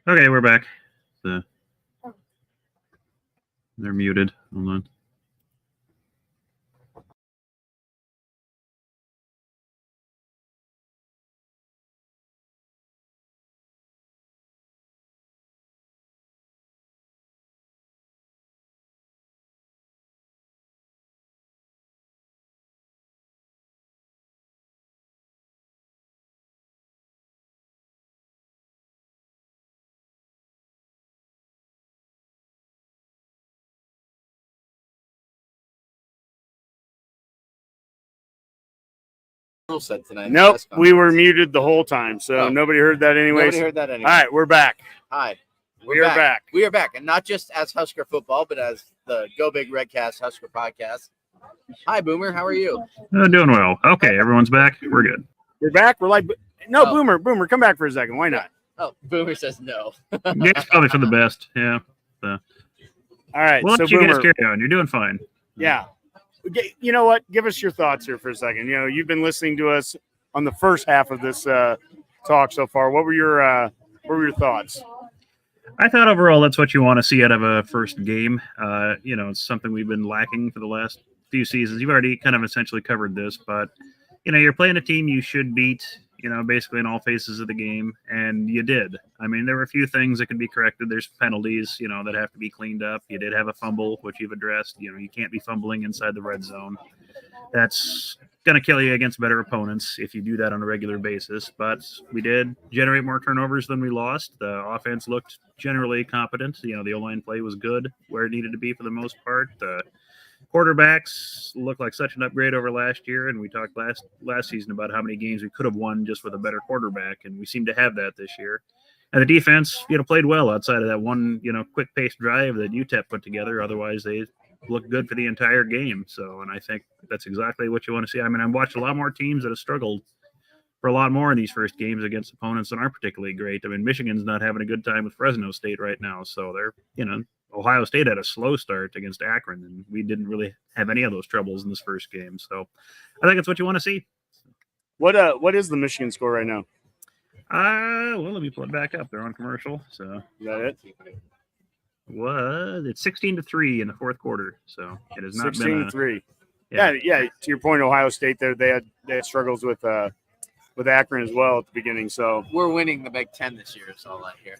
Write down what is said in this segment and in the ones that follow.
Okay, we're back. They're muted. Hold on. Said tonight. Nope, we were muted the whole time, so nobody heard that anyways. Nobody heard that anyway. All right, we're back. Hi. We are back. We are back, and not just as Husker Football, but as the Go Big Redcast Husker Podcast. Hi, Boomer. How are you? Doing well. Okay, everyone's back. We're good. We're back. We're like, no, Boomer, come back for a second. Why not? Oh, Boomer says no. Yeah, it's probably for the best. Yeah. So. All right. Well, so you Boomer, guys carry on. You're doing fine. Yeah. You know what? Give us your thoughts here for a second. You know, you've been listening to us on the first half of this talk so far. What were your thoughts? I thought overall that's what you want to see out of a first game. You know, it's something we've been lacking for the last few seasons. You've already kind of essentially covered this, but you know, you're playing a team you should beat, you know, basically in all phases of the game, and you did. I mean, there were a few things that could be corrected. There's penalties, you know, that have to be cleaned up. You did have a fumble, which you've addressed. You know, you can't be fumbling inside the red zone. That's going to kill you against better opponents if you do that on a regular basis. But we did generate more turnovers than we lost. The offense looked generally competent. You know, the O-line play was good where it needed to be for the most part. The quarterbacks look like such an upgrade over last year, and we talked last season about how many games we could have won just with a better quarterback, and we seem to have that this year. And the defense, you know, played well outside of that one, you know, quick-paced drive that UTEP put together. Otherwise, they looked good for the entire game. So, and I think that's exactly what you want to see. I mean, I've watched a lot more teams that have struggled for a lot more in these first games against opponents that aren't particularly great. I mean, Michigan's not having a good time with Fresno State right now, so they're, you know, Ohio State had a slow start against Akron, and we didn't really have any of those troubles in this first game. So I think that's what you want to see. What is the Michigan score right now? Well, let me pull it back up. They're on commercial. So is that it? It's 16-3 in the fourth quarter. So it has not been 16-3. Yeah. To your point, Ohio State there, they had struggles with Akron as well at the beginning. So we're winning the Big Ten this year. Is all I hear.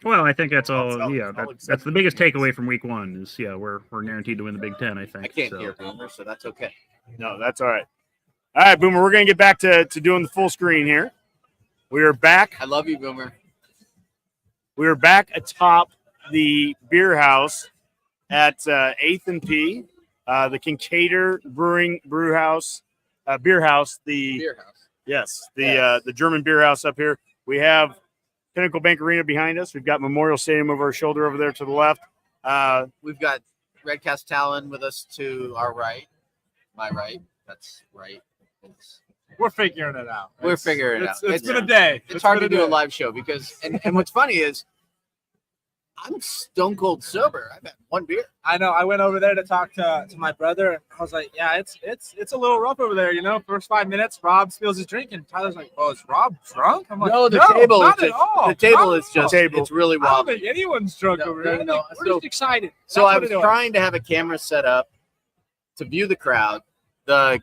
Well, I think that's all. That's the biggest takeaway from week one. Is we're guaranteed to win the Big Ten. I think. I can't hear Boomer, so that's okay. No, that's all right. All right, Boomer, we're gonna get back to doing the full screen here. We are back. I love you, Boomer. We are back atop the beer house at 8th and P, the Kincaider Beer House. Yes, the German beer house up here. We have Pinnacle Bank Arena behind us. We've got Memorial Stadium over our shoulder over there to the left. We've got Redcast Talon with us to our right. My right. That's right. We're figuring it out. We're figuring it out. It's been a day. It's hard to do a live show because, and what's funny is I'm stone cold sober. I've had one beer. I know. I went over there to talk to my brother, and I was like, "Yeah, it's a little rough over there, you know." First 5 minutes, Rob spills his drink, and Tyler's like, "Oh, is Rob drunk?" I'm like, "No, the table not is at all. The table is just it's really wild. I don't wobbly. think anyone's drunk over here. No. We're just excited." So I was trying to have a camera set up to view the crowd. The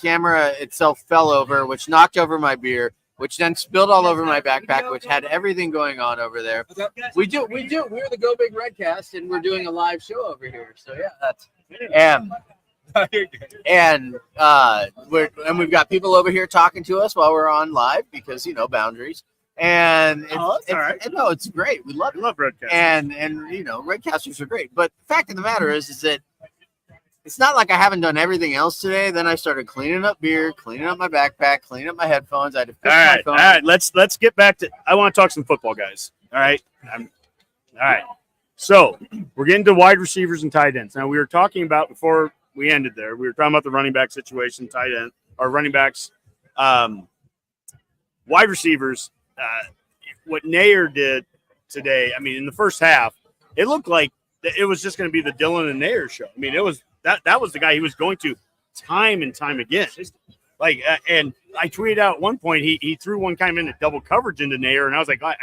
camera itself fell over, which knocked over my beer, which then spilled all over my backpack, which had everything going on over there. We do. We're the Go Big Redcast, and we're doing a live show over here. So yeah, that's and we've got people over here talking to us while we're on live because boundaries. And it's all right. No, it's great. We love Redcasters. And Redcasters are great. But the fact of the matter is that it's not like I haven't done everything else today. Then I started cleaning up beer, cleaning up my backpack, cleaning up my headphones. I had to fix my phone. All right. Let's get back to. I want to talk some football, guys. All right. All right. So we're getting to wide receivers and tight ends. Now we were talking about before we ended there. We were talking about the running back situation, tight end or running backs, wide receivers. What Nair did today. I mean, in the first half, it looked like it was just going to be the Dylan and Nair show. I mean, it was. That was the guy he was going to time and time again. And I tweeted out at one point he threw one kind of into double coverage into Nair, and I was like, I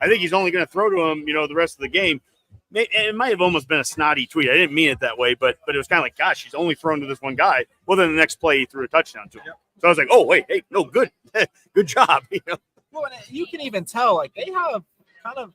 think he's only going to throw to him, the rest of the game. It might have almost been a snotty tweet. I didn't mean it that way, but it was kind of like, gosh, he's only thrown to this one guy. Well, then the next play he threw a touchdown to him. Yep. So I was like, oh wait, hey, no, good job. Well, and you can even tell like they have kind of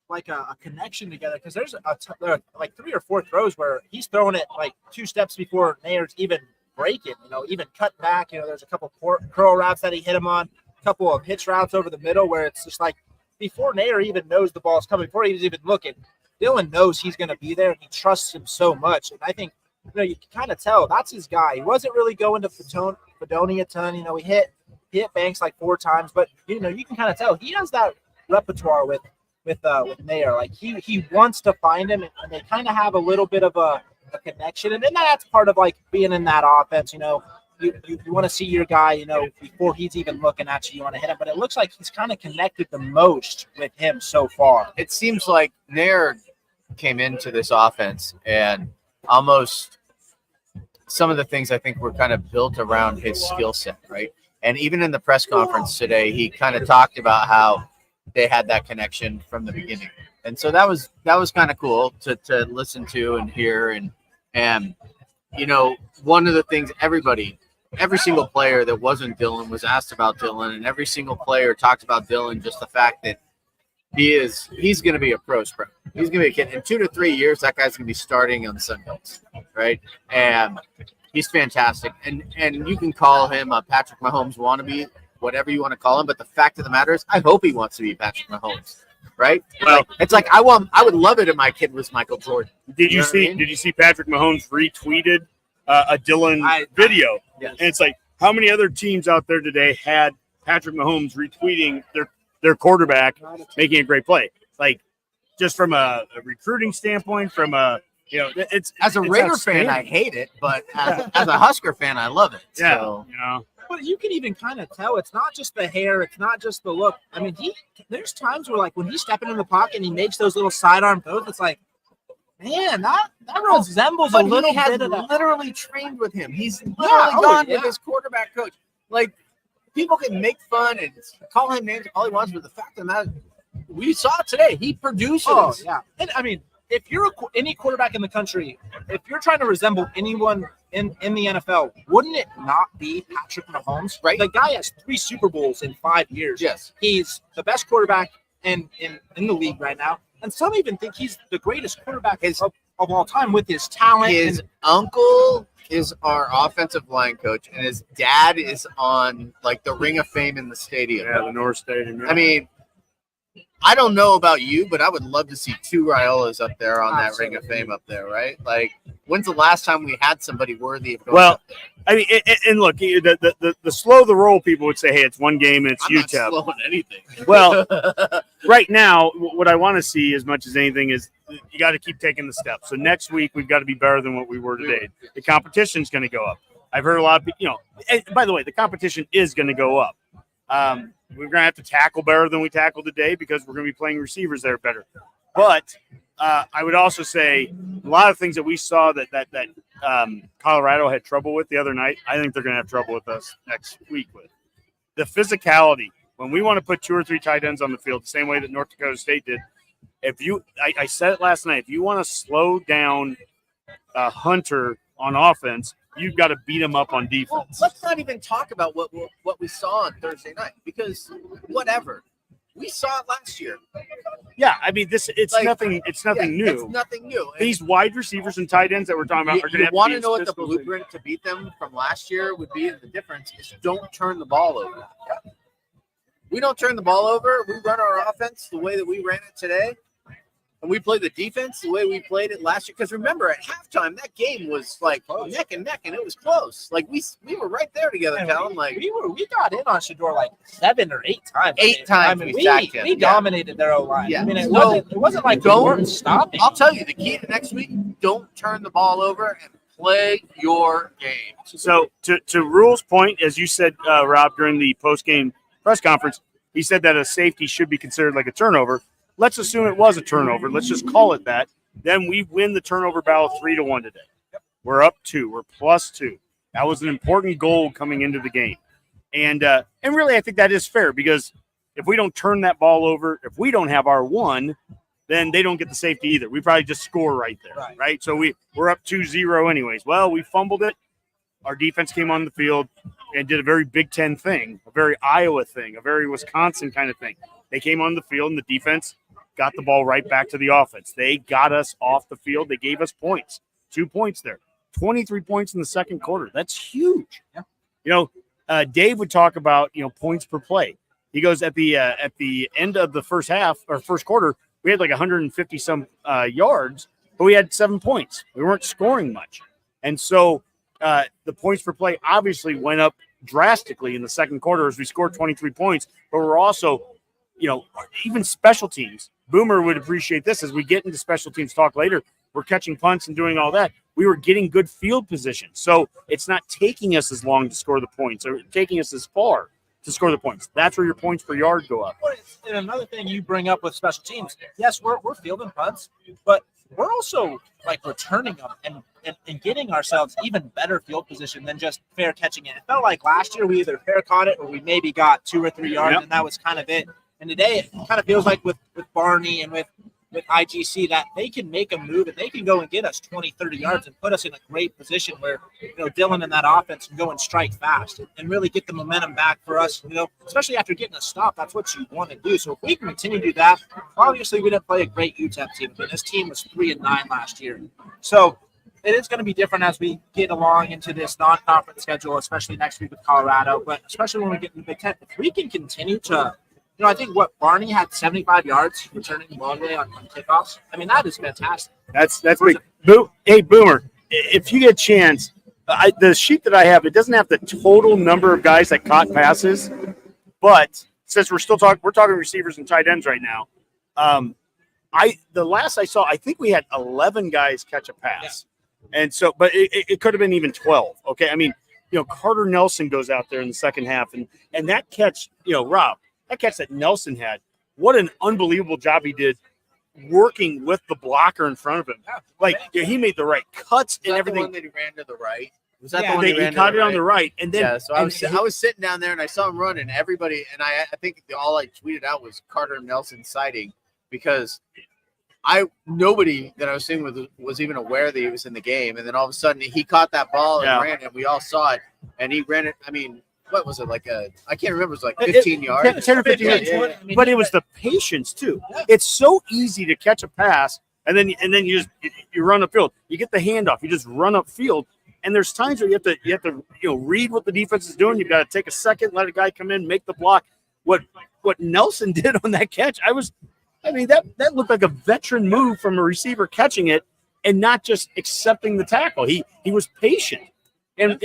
like a connection together because there are like 3 or 4 throws where he's throwing it like 2 steps before Nair's even breaking. Even cut back. There's a couple curl routes that he hit him on, a couple of hitch routes over the middle where it's just like before Nair even knows the ball's coming, before he's even looking. Dylan knows he's going to be there. He trusts him so much. And I think, you can kind of tell that's his guy. He wasn't really going to Fedoni a ton. He hit Banks like 4 times, but, you can kind of tell he has that repertoire with Nair. Like he wants to find him, and they kind of have a little bit of a connection. And then that's part of like being in that offense, You want to see your guy, before he's even looking at you. You want to hit him. But it looks like he's kind of connected the most with him so far. It seems like Nair came into this offense and almost some of the things I think were kind of built around his skill set, right? And even in the press conference today, he kind of talked about how they had that connection from the beginning. And so that was kind of cool to listen to and hear. And one of the things every single player that wasn't Dylan was asked about Dylan, and every single player talked about Dylan, just the fact that he's going to be a pro. He's going to be a kid. In 2 to 3 years, that guy's going to be starting on Sundays, right? And he's fantastic. And you can call him a Patrick Mahomes wannabe, whatever you want to call him, but the fact of the matter is I hope he wants to be Patrick Mahomes, right? Well, it's like I would love it if my kid was Michael Jordan. Did you see Patrick Mahomes retweeted a Dylan video? Yes. And it's like, how many other teams out there today had Patrick Mahomes retweeting their quarterback making a great play? Like, just from a recruiting standpoint, from it's as a Raider fan, I hate it, but as a Husker fan, I love it. Yeah, so. But you can even kind of tell it's not just the hair, it's not just the look. I mean, there's times where like when he's stepping in the pocket and he makes those little sidearm throws, it's like, man, that resembles a little bit of that. Literally trained with him. He's literally gone with his quarterback coach. Like, people can make fun and call him names all he wants, but the fact of the matter, we saw it today. He produces. Oh, yeah. And I mean, if you're any quarterback in the country, if you're trying to resemble anyone in the NFL, wouldn't it not be Patrick Mahomes? Right. The guy has 3 Super Bowls in 5 years. Yes. He's the best quarterback in the league right now. And some even think he's the greatest quarterback of all time with his talent. His uncle is our offensive line coach, and his dad is on like the Ring of Fame in the stadium. Yeah, the North Stadium. Yeah. I mean, I don't know about you, but I would love to see 2 Raiolas up there on that Ring of Fame up there, right? Like, when's the last time we had somebody worthy of going up there? I mean, and look, the slow the roll people would say, hey, it's one game and it's UTEP. I'm not slowing anything. Well, right now, what I want to see as much as anything is you got to keep taking the steps. So next week, we've got to be better than what we were today. The competition's going to go up. I've heard a lot of people, and by the way, the competition is going to go up. We're going to have to tackle better than we tackled today because we're going to be playing receivers that are better. But I would also say a lot of things that we saw that Colorado had trouble with the other night, I think they're going to have trouble with us next week with. The physicality, when we want to put 2 or 3 tight ends on the field, the same way that North Dakota State did, I said it last night, if you want to slow down Hunter on offense, you've got to beat him up on defense. Well, let's not even talk about what we saw on Thursday night, because whatever. We saw it last year. Yeah, I mean, it's nothing new. It's nothing new. These wide receivers and tight ends that we're talking about are going to have to want to know what the blueprint to beat them from last year would be. The difference is don't turn the ball over. We don't turn the ball over. We run our offense the way that we ran it today. And we play the defense the way we played it last year. Because remember, at halftime, that game was like neck and neck, and it was close. Like we were right there together, Callan. Like we got in on Shedeur like 7 or 8 times. 8 times we sacked him. We dominated their O-line. Yeah. I mean, it wasn't like we weren't stopping. I'll tell you, the key to next week: don't turn the ball over and play your game. So to Rule's point, as you said, Rob, during the post-game press conference, he said that a safety should be considered like a turnover. Let's assume it was a turnover. Let's just call it that. Then we win the turnover battle 3-1 today. We're up 2. We're +2. That was an important goal coming into the game. And really, I think that is fair because if we don't turn that ball over, if we don't have our one, then they don't get the safety either. We probably just score right there, right? So we're up 2-0 anyways. Well, we fumbled it. Our defense came on the field and did a very Big Ten thing, a very Iowa thing, a very Wisconsin kind of thing. They came on the field, and the defense got the ball right back to the offense. They got us off the field. They gave us points, 2 points there, 23 points in the second quarter. That's huge. Yeah. You know, Dave would talk about, points per play. He goes at the end of the first half or first quarter, we had like 150 some yards, but we had 7 points. We weren't scoring much. And so the points per play obviously went up drastically in the second quarter as we scored 23 points, but we're also, even special teams. Boomer would appreciate this as we get into special teams talk later. We're catching punts and doing all that. We were getting good field position. So it's not taking us as long to score the points or taking us as far to score the points. That's where your points per yard go up. And another thing you bring up with special teams, yes, we're fielding punts, but we're also like returning them and getting ourselves even better field position than just fair catching it. It felt like last year we either fair caught it or we maybe got 2 or 3 yards, and that was kind of it. And today it kind of feels like with Barney and with IGC that they can make a move and they can go and get us 20, 30 yards and put us in a great position where, Dylan and that offense can go and strike fast and really get the momentum back for us, especially after getting a stop. That's what you want to do. So if we can continue to do that, obviously we didn't play a great UTEP team, but this team was 3-9 last year. So it is going to be different as we get along into this non-conference schedule, especially next week with Colorado, but especially when we get in the Big Ten. If we can continue to I think Barney had 75 yards returning long way on kickoffs. I mean, that is fantastic. That's big. Hey, Boomer, if you get a chance, the sheet that I have, it doesn't have the total number of guys that caught passes, but since we're talking receivers and tight ends right now, the last I saw, I think we had 11 guys catch a pass, and so, but it could have been even 12. Okay, I mean, Carter Nelson goes out there in the second half, and that catch, Rob. That catch that Nelson had, what an unbelievable job he did working with the blocker in front of him. Like, he made the right cuts and everything. The one that he ran to the right? Was that the one he caught it on the right? And then, so I was sitting down there and I saw him run, and everybody, and I think all I tweeted out was Carter Nelson sighting because nobody that I was sitting with was even aware that he was in the game. And then all of a sudden he caught that ball and ran, and we all saw it, and he ran it. I mean, what was it, I can't remember. It was like 15 yards. 10 or 15 yards. Yeah. But it was the patience, too. Yeah. It's so easy to catch a pass, and then you run upfield. You get the handoff. You just run upfield. And there's times where you have to read what the defense is doing. You've got to take a second, let a guy come in, make the block. What Nelson did on that catch, that looked like a veteran move from a receiver catching it and not just accepting the tackle. He was patient. And,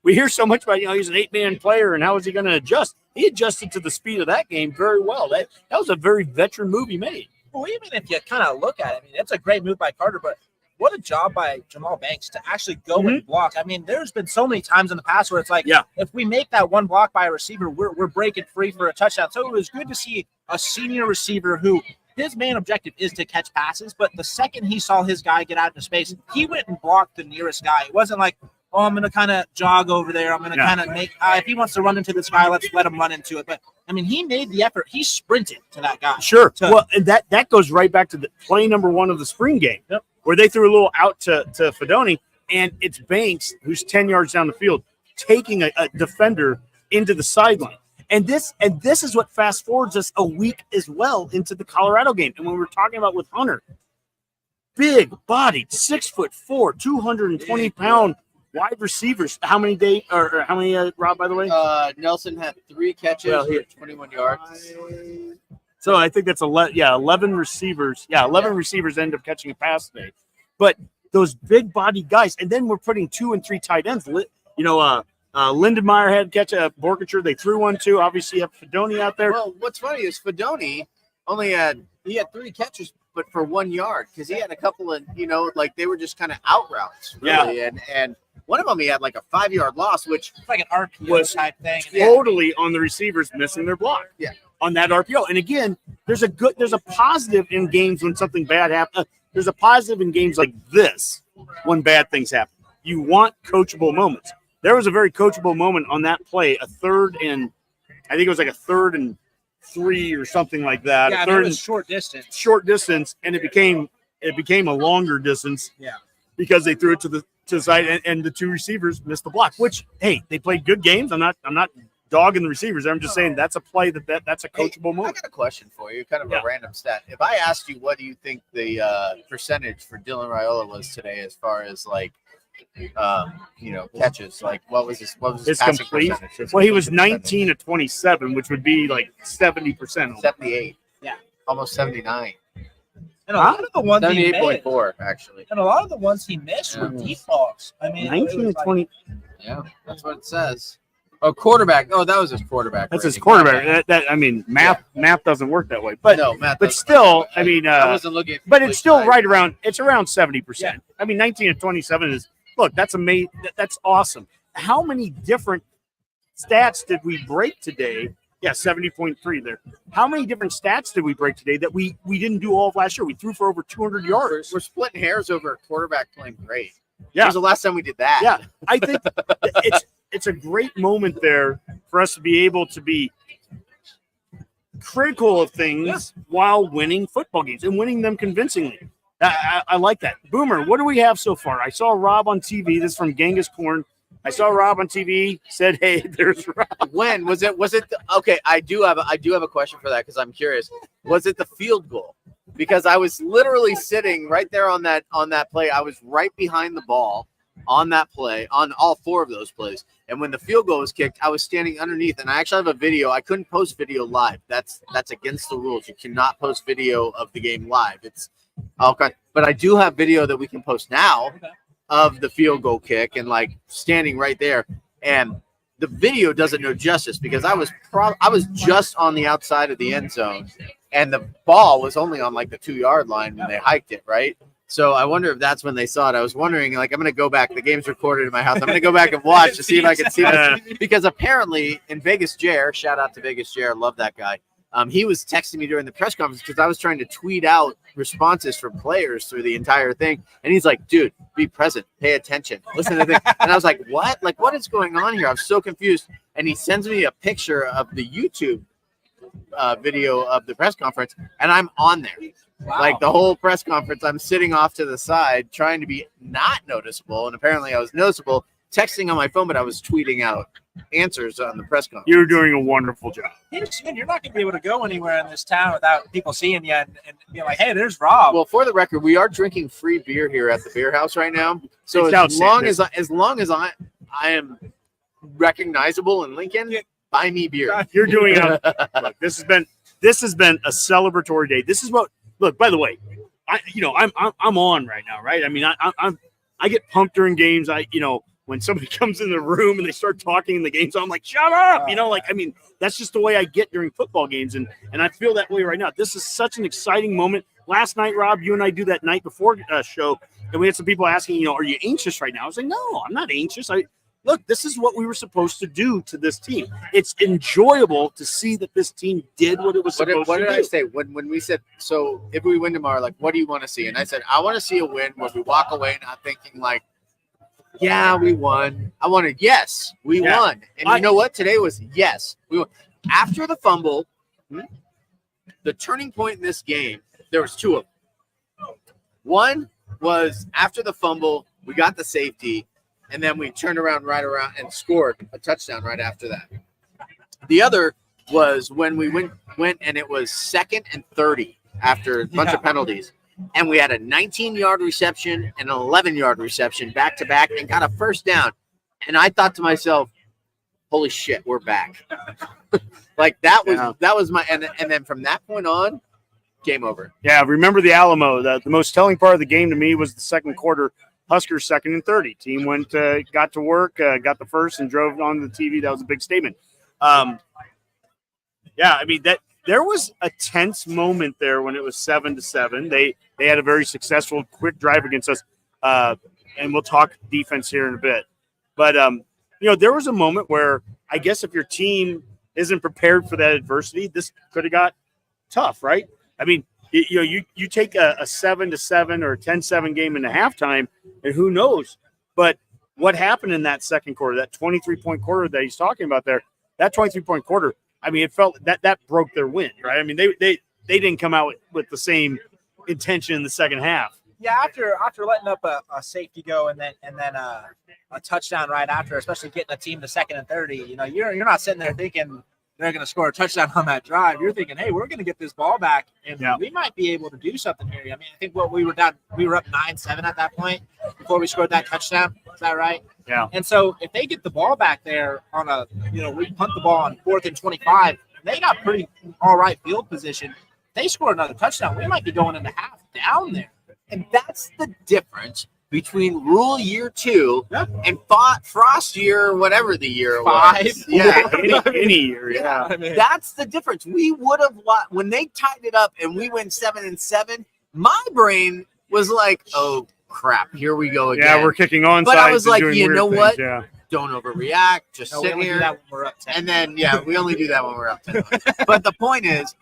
we hear so much about, he's an 8-man player and how is he going to adjust? He adjusted to the speed of that game very well. That was a very veteran move he made. Well, even if you kind of look at it, it's a great move by Carter, but what a job by Jamal Banks to actually go and block. There's been so many times in the past where it's like, if we make that one block by a receiver, we're breaking free for a touchdown. So it was good to see a senior receiver who his main objective is to catch passes, but the second he saw his guy get out into space, he went and blocked the nearest guy. It wasn't like, I'm going to kind of jog over there. I'm going to kind of make if he wants to run into this guy, let's let him run into it. But, he made the effort. He sprinted to that guy. Sure. And that goes right back to the play number 1 of the spring game where they threw a little out to Fedoni, and it's Banks, who's 10 yards down the field, taking a defender into the sideline. And this is what fast forwards us a week as well into the Colorado game. And when we were talking about with Hunter, big bodied, 6'4", 220-pound wide receivers. How many, Rob, by the way? Nelson had 3 catches for 21 yards. So I think that's 11 receivers. 11 receivers end up catching a pass today. But those big body guys, and then we're putting 2 and 3 tight ends. Lindenmeyer had catch a Borkature. They threw one too. Obviously, you have Fedoni out there. Well, what's funny is Fedoni only had 3 catches, but for 1 yard, because he had a couple of they were just kind of out routes, really. And one of them he had like a 5-yard loss, which like an RPO type thing. Totally on the receivers missing their block. Yeah. On that RPO. And again, there's a positive in games when something bad happens. There's a positive in games like this when bad things happen. You want coachable moments. there was a very coachable moment on that play, I think it was like a 3rd and 3 or something like that. Yeah, a third it was short distance. and it became a longer distance. Yeah. Because they threw it to the side and the 2 receivers missed the block. Which, hey, they played good games. I'm not dogging the receivers. I'm just saying that's a play that's a coachable I moment. got a question for you, kind of Yeah. a random stat. If I asked you what do you think the percentage for Dylan Raiola was today, as far as like catches, like what was his His passing complete. percentage? His Well, he was completion 19 of 27, which would be like 70%. percentage? 78. Yeah. Almost 79. And a lot of the ones he missed, 78.4 actually. and a lot of the ones he missed were Yeah. deep balls. I mean, 19 it to was 20. Yeah, that's what it says. Oh, quarterback. Oh, that was his quarterback. That's his rating. quarterback. I mean, math doesn't work that way. But no, Matt. but doesn't- still, I mean, I wasn't looking. At but it's still completion. right around. It's around 70%. I mean, 19 to 27 is look. That's amazing. That's awesome. How many different stats did we break today? Yeah, 70.3 there. How many different stats did we break today that we didn't do all of last year? We threw for over 200 yards. We're splitting hairs over a quarterback playing great. Yeah. When was the last time we did that? Yeah, I think it's a great moment there for us to be able to be critical of things while winning football games and winning them convincingly. I like that. Boomer, what do we have so far? I saw Rob on TV. This is from Genghis Corn. I saw Rob on TV. Said, "Hey, there's Rob." When was it? Okay, I do have a question for that because I'm curious. Was it the field goal? Because I was literally sitting right there on that play. I was right behind the ball on that play, on all 4 of those plays. And when the field goal was kicked, I was standing underneath. And I actually have a video. I couldn't post video live. That's against the rules. You cannot post video of the game live. It's okay. But I do have video that we can post now of the field goal kick and like standing right there. And the video doesn't know justice because I was just on the outside of the end zone, and the ball was only on like the 2-yard line when they hiked it, right? So I wonder if that's when they saw it. I was wondering, like, I'm going to go back. The game's recorded in my house. I'm going to go back and watch to see if I can see this. Because apparently in Vegas Jer, shout out to Vegas Jer, love that guy. He was texting me during the press conference because I was trying to tweet out responses from players through the entire thing. And he's like, dude, be present, pay attention, listen to the thing. And I was like, what? Like, what is going on here? I'm so confused. And he sends me a picture of the YouTube video of the press conference, and I'm on there. Wow. Like the whole press conference, I'm sitting off to the side trying to be not noticeable. And apparently I was noticeable, texting on my phone, but I was tweeting out answers on the press conference. You're doing a wonderful job. you're not going to be able to go anywhere in this town without people seeing you and being like, hey, there's Rob. Well, for the record, we are drinking free beer here at the beer house right now. So It's as long as I am recognizable in Lincoln, buy me beer. You're doing look, this has been a celebratory day. This is what look, by the way, I'm on right now, right? I mean, I get pumped during games. When somebody comes in the room and they start talking in the game, so I'm like, shut up. I mean, that's just the way I get during football games. And I feel that way right now. This is such an exciting moment. Last night, Rob, you and I do that night before show, and we had some people asking, are you anxious right now? I was like, no, I'm not anxious. Look, this is what we were supposed to do to this team. It's enjoyable to see that this team did what it was supposed to do. What did I say when we said, so if we win tomorrow, like, what do you want to see? And I said, I want to see a win where we walk away not thinking like, yeah, we won. I wanted, yes, we won. And you know what? Today was, yes, we won. After the fumble, the turning point in this game, there was 2 of them. One was after the fumble, we got the safety, and then we turned around and scored a touchdown right after that. The other was when we went and it was 2nd and 30 after a bunch of penalties. And we had a 19-yard reception and an 11-yard reception back-to-back and got a first down. And I thought to myself, holy shit, we're back. Like that was my and then from that point on, game over. Yeah, remember the Alamo. The most telling part of the game to me was the second quarter. Huskers 2nd and 30. Team went, got to work, got the first, and drove on the TV. That was a big statement. I mean that there was a tense moment there when it was 7-7. They had a very successful quick drive against us, and we'll talk defense here in a bit. But there was a moment where I guess if your team isn't prepared for that adversity, this could have got tough, right? I mean, you take a 7-7 or a 10-7 game in the halftime, and who knows? But what happened in that second quarter, that 23-point quarter that he's talking about there, that 23-point quarter, I mean, it felt that broke their wind, right? I mean, they didn't come out with the same intention in the second half. Yeah, after letting up a safety go and then a touchdown right after, especially getting a team to 2nd and 30, you're not sitting there thinking they're going to score a touchdown on that drive. You're thinking, hey, we're going to get this ball back, and we might be able to do something here. I mean, I think we were up 9-7 at that point before we scored that touchdown. Is that right? Yeah. And so if they get the ball back there on we punt the ball on 4th and 25, they got pretty all right field position. If they score another touchdown, we might be going into half down there. And that's the difference between Rule Year 2 and Frost Year, whatever the year 5. was. Yeah, any year. Yeah. That's the difference. We would have when they tied it up and we went 7-7. My brain was like, "Oh crap, here we go again." Yeah, we're kicking on. But I was like, you know things. what? Yeah. Don't overreact. Just sit we here. do that when we're up 10. And then we only do that when we're up 10. But the point is,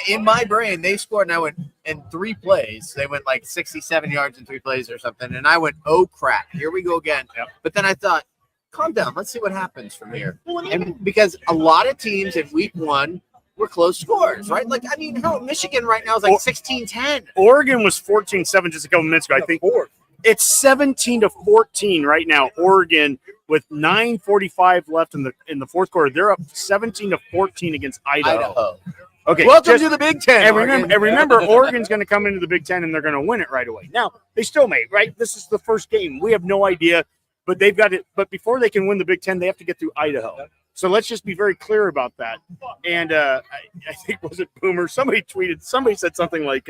in my brain, they scored, and I went in 3 plays. They went like 67 yards in 3 plays or something, and I went, "Oh crap, here we go again." Yep. But then I thought, calm down, let's see what happens from here. And because a lot of teams in week 1 were close scores, right? Like, I mean, hell, Michigan right now is like 16-10. Oregon was 14-7 just a couple minutes ago. I think it's 17-14 right now. Oregon with 9:45 left in the fourth quarter. They're up 17-14 against Idaho. Okay, welcome to the Big Ten. And remember, Oregon's going to come into the Big Ten and they're going to win it right away. Now, they still may, right? This is the first game. We have no idea, but they've got it. But before they can win the Big Ten, they have to get through Idaho. So let's just be very clear about that. And I think, was it Boomer? Somebody said something like,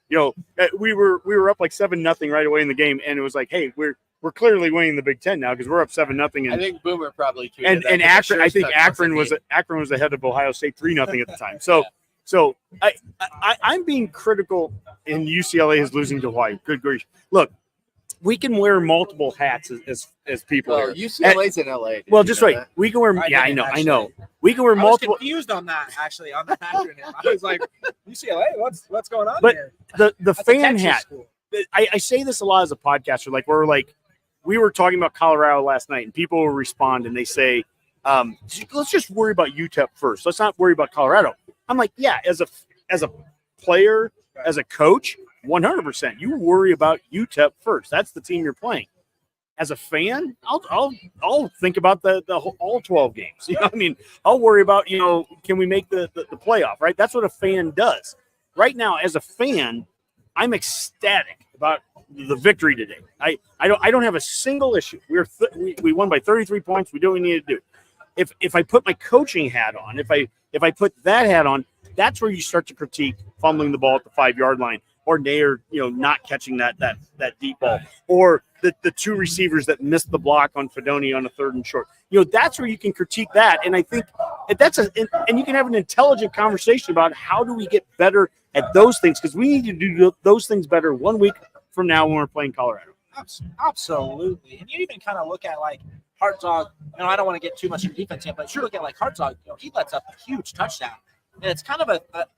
we were up like 7-0 right away in the game, and it was like, hey, we're clearly winning the Big Ten now because we're up 7-0. I think Boomer probably tweeted and Akron. I think Akron was ahead of Ohio State 3-0 at the time. So I'm being critical, and UCLA is losing to Hawaii. Good grief! Look, we can wear multiple hats as people. Well, here. UCLA's in LA. Well, just wait. We can wear. I know. We can wear multiple. I was confused on that actually on the acronym. I was like, UCLA, what's going on but here? The That's fan hat. I say this a lot as a podcaster. We were talking about Colorado last night, and people will respond and they say, let's just worry about UTEP first. Let's not worry about Colorado. I'm like, yeah, as a player, as a coach, 100%. You worry about UTEP first. That's the team you're playing. As a fan, I'll think about the all 12 games. I mean, I'll worry about, can we make the playoff, right? That's what a fan does. Right now, as a fan, I'm ecstatic about the victory today. I don't have a single issue. We won by 33 points. We do what we need to do. If I put my coaching hat on, if I put that hat on, that's where you start to critique fumbling the ball at the 5-yard line, or Nair, not catching that deep ball, or the 2 receivers that missed the block on Fedoni on a 3rd and short. That's where you can critique that. And I think and you can have an intelligent conversation about how do we get better at those things, because we need to do those things better 1 week from now when we're playing Colorado. Absolutely. And you even kind of look at like Hartzog. I don't want to get too much in defense yet, but you look at like Hartzog, he lets up a huge touchdown. And it's kind of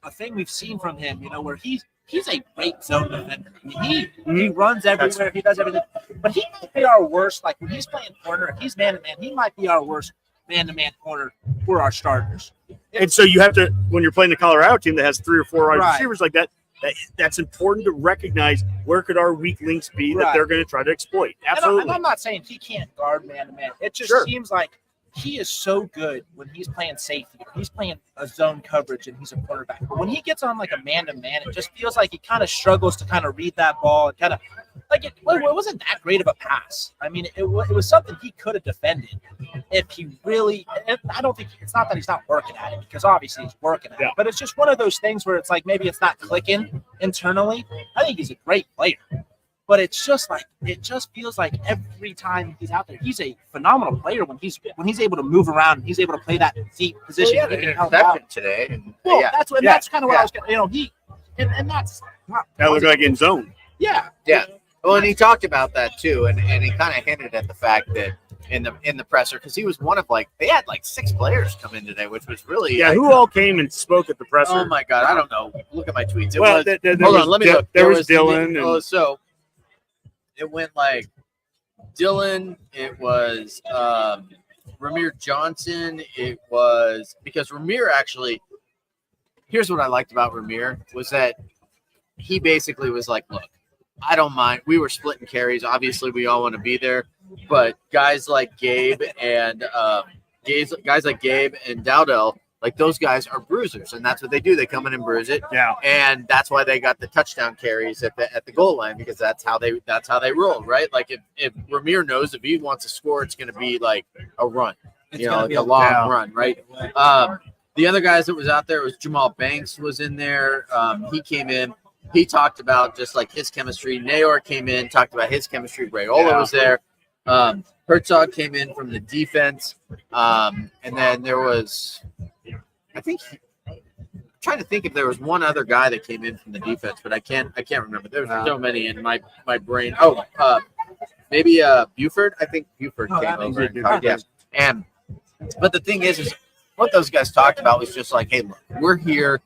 a thing we've seen from him, where he's a great zone defender. I mean, he runs everywhere. He does everything. But he might be our worst, like when he's playing corner, if he's man-to-man, he might be our worst man-to-man corner for our starters. And so you have to, when you're playing the Colorado team that has 3 or 4 wide receivers like that, that's important to recognize where could our weak links be that they're going to try to exploit. Absolutely. And I'm not saying he can't guard man-to-man. It just seems like he is so good when he's playing safety, or he's playing a zone coverage and he's a quarterback. But when he gets on like a man-to-man, it just feels like he kind of struggles to kind of read that ball and kind of like it wasn't that great of a pass. I mean, it was something he could have defended if he really. I don't think it's not that he's not working at it, because obviously he's working at it. But it's just one of those things where it's like maybe it's not clicking internally. I think he's a great player. But it's just like it just feels like every time he's out there, he's a phenomenal player when he's able to move around and he's able to play that deep position. Well, he can help out out today. Well, that's kind of what I was getting. And that's not, that looked like in zone. Yeah. Well, and he talked about that too, and he kind of hinted at the fact that in the presser, because he was one of they had 6 players come in today, which was really who all came and spoke at the presser? Oh my God, I don't know. Look at my tweets. Hold on, let me look. There was Dylan. So it went Dylan. It was Ramir Johnson. It was because Ramir actually. Here's what I liked about Ramir was that he basically was like, look, I don't mind. We were splitting carries. Obviously, we all want to be there, but guys like Gabe and Dowdell, like those guys are bruisers, and that's what they do. They come in and bruise it. Yeah. And that's why they got the touchdown carries at the goal line, because that's how they roll, right? Like if Ramir knows if he wants to score, it's going to be like a run, like a long run, right? The other guys that was out there was Jamal Banks was in there. He came in. He talked about just like his chemistry. Nayor came in, talked about his chemistry. Rayola was there. Herzog came in from the defense. And then there was, I'm trying to think if there was one other guy that came in from the defense, but I can't remember. There's so many in my brain. Maybe Buford. I think Buford came over. But the thing is what those guys talked about was just like, hey, look, we're here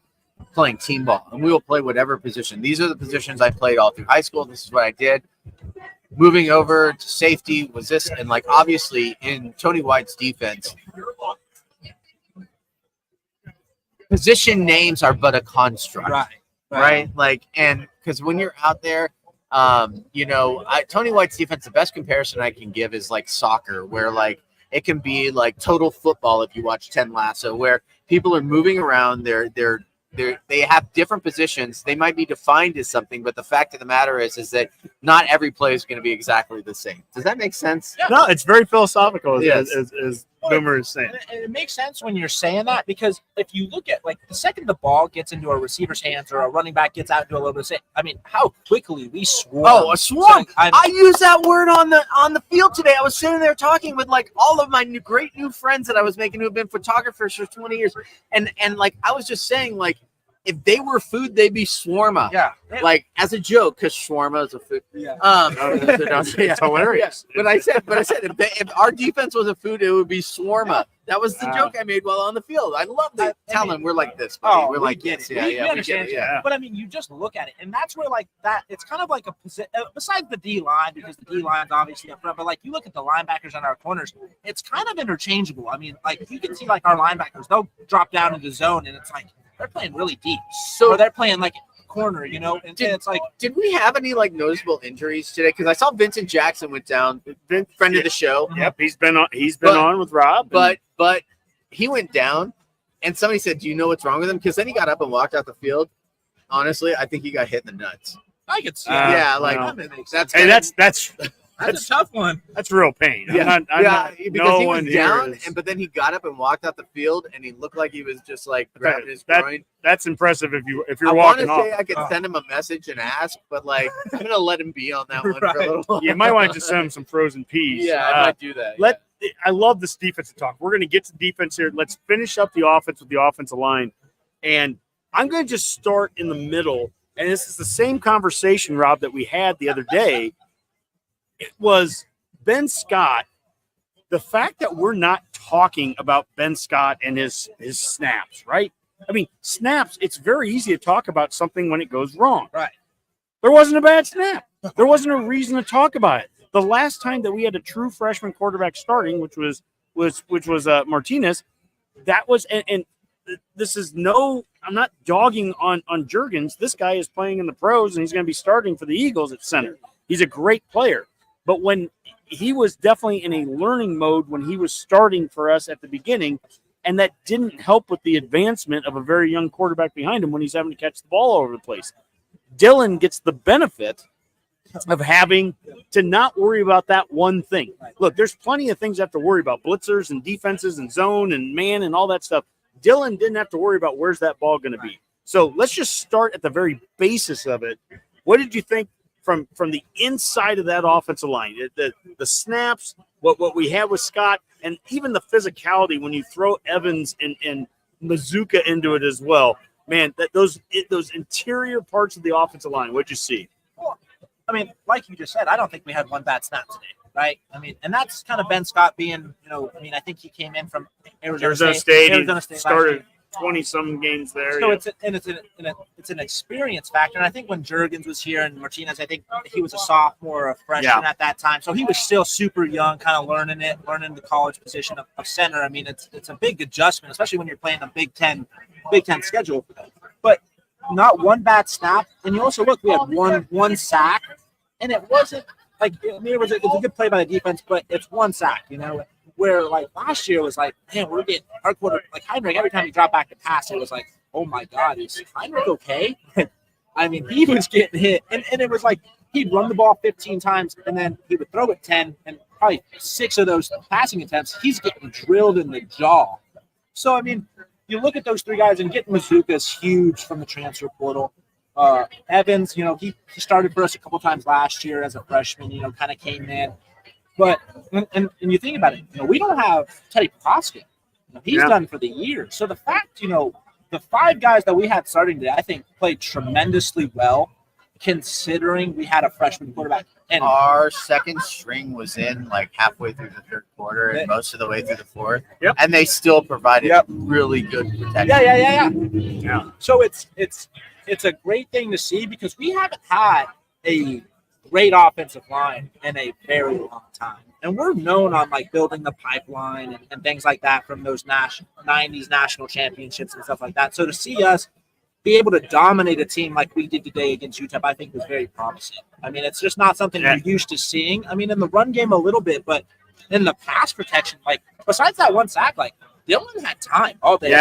playing team ball, and we will play whatever position. These are the positions I played all through high school. This is what I did. Moving over to safety was this, and like obviously in Tony White's defense, position names are but a construct, right? Like, and because when you're out there, Tony White's defense, the best comparison I can give is like soccer, where like it can be like total football if you watch Ted Lasso, where people are moving around. They have different positions. They might be defined as something, but the fact of the matter is that not every play is going to be exactly the same. Does that make sense? Yeah. No, it's very philosophical, as Boomer is saying. It makes sense when you're saying that, because if you look at like the second the ball gets into a receiver's hands or a running back gets out into a little bit of how quickly we swarm. Oh, a swarm! I used that word on the field today. I was sitting there talking with like all of my great new friends that I was making who have been photographers for 20 years, and like I was just saying, like, if they were food, they'd be shawarma. Yeah. Like as a joke, because shawarma is a food. Yeah. It's hilarious. Yeah. But I said, if our defense was a food, it would be shawarma. That was the joke I made while on the field. I love that. Tell them we're like this, buddy. We're like this. We understand. But I mean, you just look at it, and that's where like that. It's kind of like a position besides the D line, because the D line's obviously up front. But like you look at the linebackers on our corners, it's kind of interchangeable. I mean, like you can see like our linebackers, they'll drop down into the zone, and it's like they're playing really deep. So they're playing like corner, and it's like, did we have any like noticeable injuries today? Because I saw Vincent Jackson went down, friend of the show. Yep, he's been on with Rob, but he went down, and somebody said, "Do you know what's wrong with him?" Because then he got up and walked out the field. Honestly, I think he got hit in the nuts. I could see. That's a tough one. That's real pain. Yeah, because he was down, but then he got up and walked out the field, and he looked like he was just like grabbing his groin. That's impressive if you're walking off. I could send him a message and ask, but like I'm gonna let him be on that one for a little while. You might want to just send him some frozen peas. Yeah, I might do that. I love this defensive talk. We're gonna get to defense here. Let's finish up the offense with the offensive line, and I'm gonna just start in the middle. And this is the same conversation, Rob, that we had the other day. It was Ben Scott. The fact that we're not talking about Ben Scott and his snaps, right? I mean, snaps, it's very easy to talk about something when it goes wrong. Right. There wasn't a bad snap. There wasn't a reason to talk about it. The last time that we had a true freshman quarterback starting, which was Martinez, that was and this is I'm not dogging on Juergens. This guy is playing in the pros, and he's going to be starting for the Eagles at center. He's a great player. But when he was definitely in a learning mode when he was starting for us at the beginning, and that didn't help with the advancement of a very young quarterback behind him when he's having to catch the ball all over the place. Dylan gets the benefit of having to not worry about that one thing. Look, there's plenty of things you have to worry about, blitzers and defenses and zone and man and all that stuff. Dylan didn't have to worry about where's that ball going to be. So let's just start at the very basis of it. What did you think from the inside of that offensive line, the snaps, what we had with Scott, and even the physicality when you throw Evans and Mazuka into it as well? Man, those interior parts of the offensive line, what'd you see? Well, I mean, like you just said, I don't think we had one bad snap today, right? I mean, and that's kind of Ben Scott being, I think he came in from Arizona State. Started 20-some games there. So yeah. it's an experience factor. And I think when Jurgens was here and Martinez, I think he was a sophomore, a freshman at that time. So he was still super young, kind of learning the college position of center. I mean, it's a big adjustment, especially when you're playing a Big Ten schedule. But not one bad snap. And you also look, we had one sack, and it wasn't like, I mean, it was a good play by the defense, but it's one sack, where like last year was like, man, we're getting our quarter, like Heinrich, every time he dropped back to pass, it was like, oh my God, is Heinrich okay? I mean, he was getting hit, and it was like he'd run the ball 15 times, and then he would throw it 10, and probably 6 of those passing attempts, he's getting drilled in the jaw. So, I mean, you look at those 3 guys, and getting Mazuka is huge from the transfer portal. Evans, he started for us a couple times last year as a freshman, kind of came in. But and you think about it, we don't have Teddy Proskett. He's done for the year. So the fact, the 5 guys that we had starting today, I think played tremendously well, considering we had a freshman quarterback. And our second string was in like halfway through the third quarter and most of the way through the fourth. Yep. And they still provided really good protection. Yeah. So it's a great thing to see because we haven't had a great offensive line in a very long time. And we're known on like building the pipeline and things like that from those 90s national championships and stuff like that. So to see us be able to dominate a team like we did today against UTEP, I think was very promising. I mean, it's just not something you're used to seeing. I mean, in the run game a little bit, but in the pass protection, like besides that one sack, like Dylan had time all day.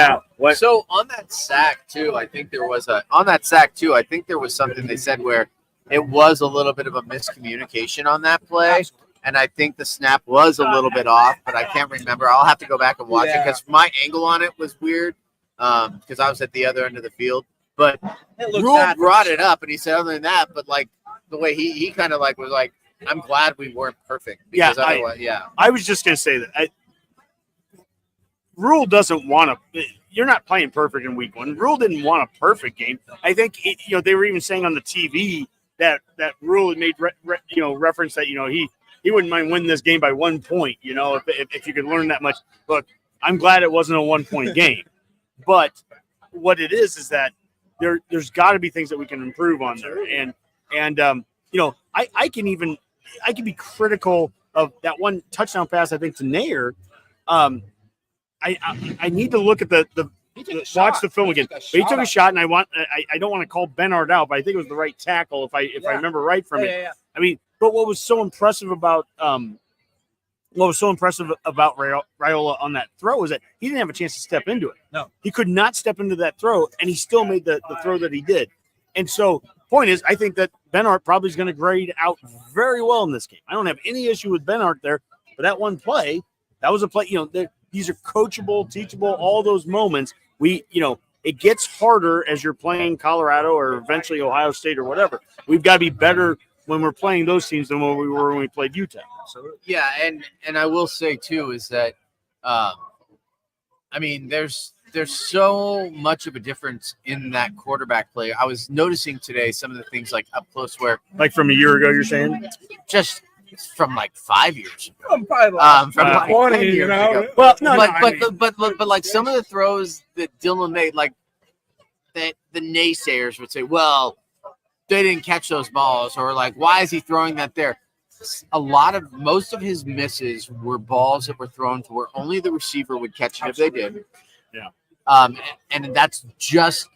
So on that sack too, I think there was something they said where it was a little bit of a miscommunication on that play. And I think the snap was a little bit off, but I can't remember. I'll have to go back and watch it because my angle on it was weird because I was at the other end of the field. But Rule brought it up, and he said other than that, but like the way he kind of like was like, I'm glad we weren't perfect. Because I was just going to say that. Rule doesn't want to – you're not playing perfect in week 1. Rule didn't want a perfect game. I think, they were even saying on the TV that Rule had made reference that, he wouldn't mind winning this game by 1 point, if you could learn that much. Look, I'm glad it wasn't a 1-point game. But what it is that there's got to be things that we can improve on there. And I can be critical of that one touchdown pass, I think, to Nair. I need to look at watch the film again. But he took a shot, and I don't want to call Bernard out, but I think it was the right tackle if I remember right from it. Yeah. I mean, but what was so impressive about Raiola on that throw was that he didn't have a chance to step into it. No, he could not step into that throw, and he still made the throw that he did. And so, point is, I think that Bernard probably is going to grade out very well in this game. I don't have any issue with Bernard there, but that one play, that was a play. These are coachable, teachable. All those moments, it gets harder as you're playing Colorado or eventually Ohio State or whatever. We've got to be better when we're playing those teams than when we were when we played UTEP. Yeah, and I will say too is that, there's so much of a difference in that quarterback play. I was noticing today some of the things like up close where, like from a year ago, you're saying, just from like 5 years ago, from like 20, 10 years ago. Well, but like some of the throws that Dylan made, like that the naysayers would say, well, they didn't catch those balls, or like, why is he throwing that there? Most of his misses were balls that were thrown to where only the receiver would catch it if they did. Yeah. And that's just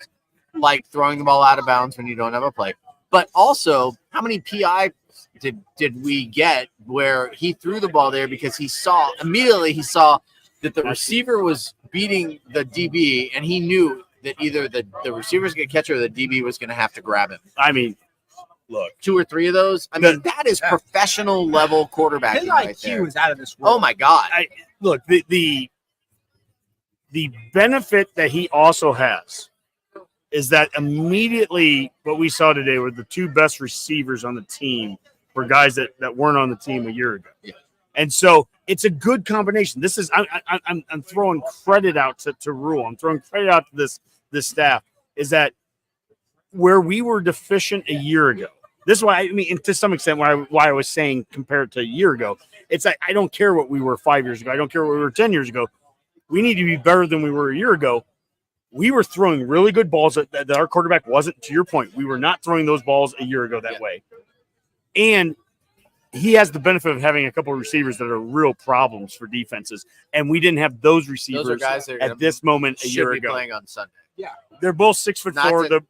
like throwing the ball out of bounds when you don't have a play. But also, how many PI did we get where he threw the ball there because he saw that the receiver was beating the DB, and he knew that either the receiver was going to catch it or the DB was going to have to grab him. I mean, look, 2 or 3 of those. I mean, that is professional level quarterbacking. His right IQ there. is out of this world. Oh my God! Look, the benefit that he also has is that immediately what we saw today were the 2 best receivers on the team were guys that weren't on the team a year ago. Yeah. And so it's a good combination. This is I'm throwing credit out to Rule. I'm throwing credit out to this staff, is that where we were deficient a year ago. This is why, and to some extent, why I was saying compared to a year ago, it's like I don't care what we were 5 years ago. I don't care what we were 10 years ago. We need to be better than we were a year ago. we were throwing really good balls that our quarterback wasn't. To your point, we were not throwing those balls a year ago that way. And he has the benefit of having a couple of receivers that are real problems for defenses, and we didn't have those receivers Those are guys that are at this moment a should year be ago. playing on Sunday. Yeah. They're both 6'4".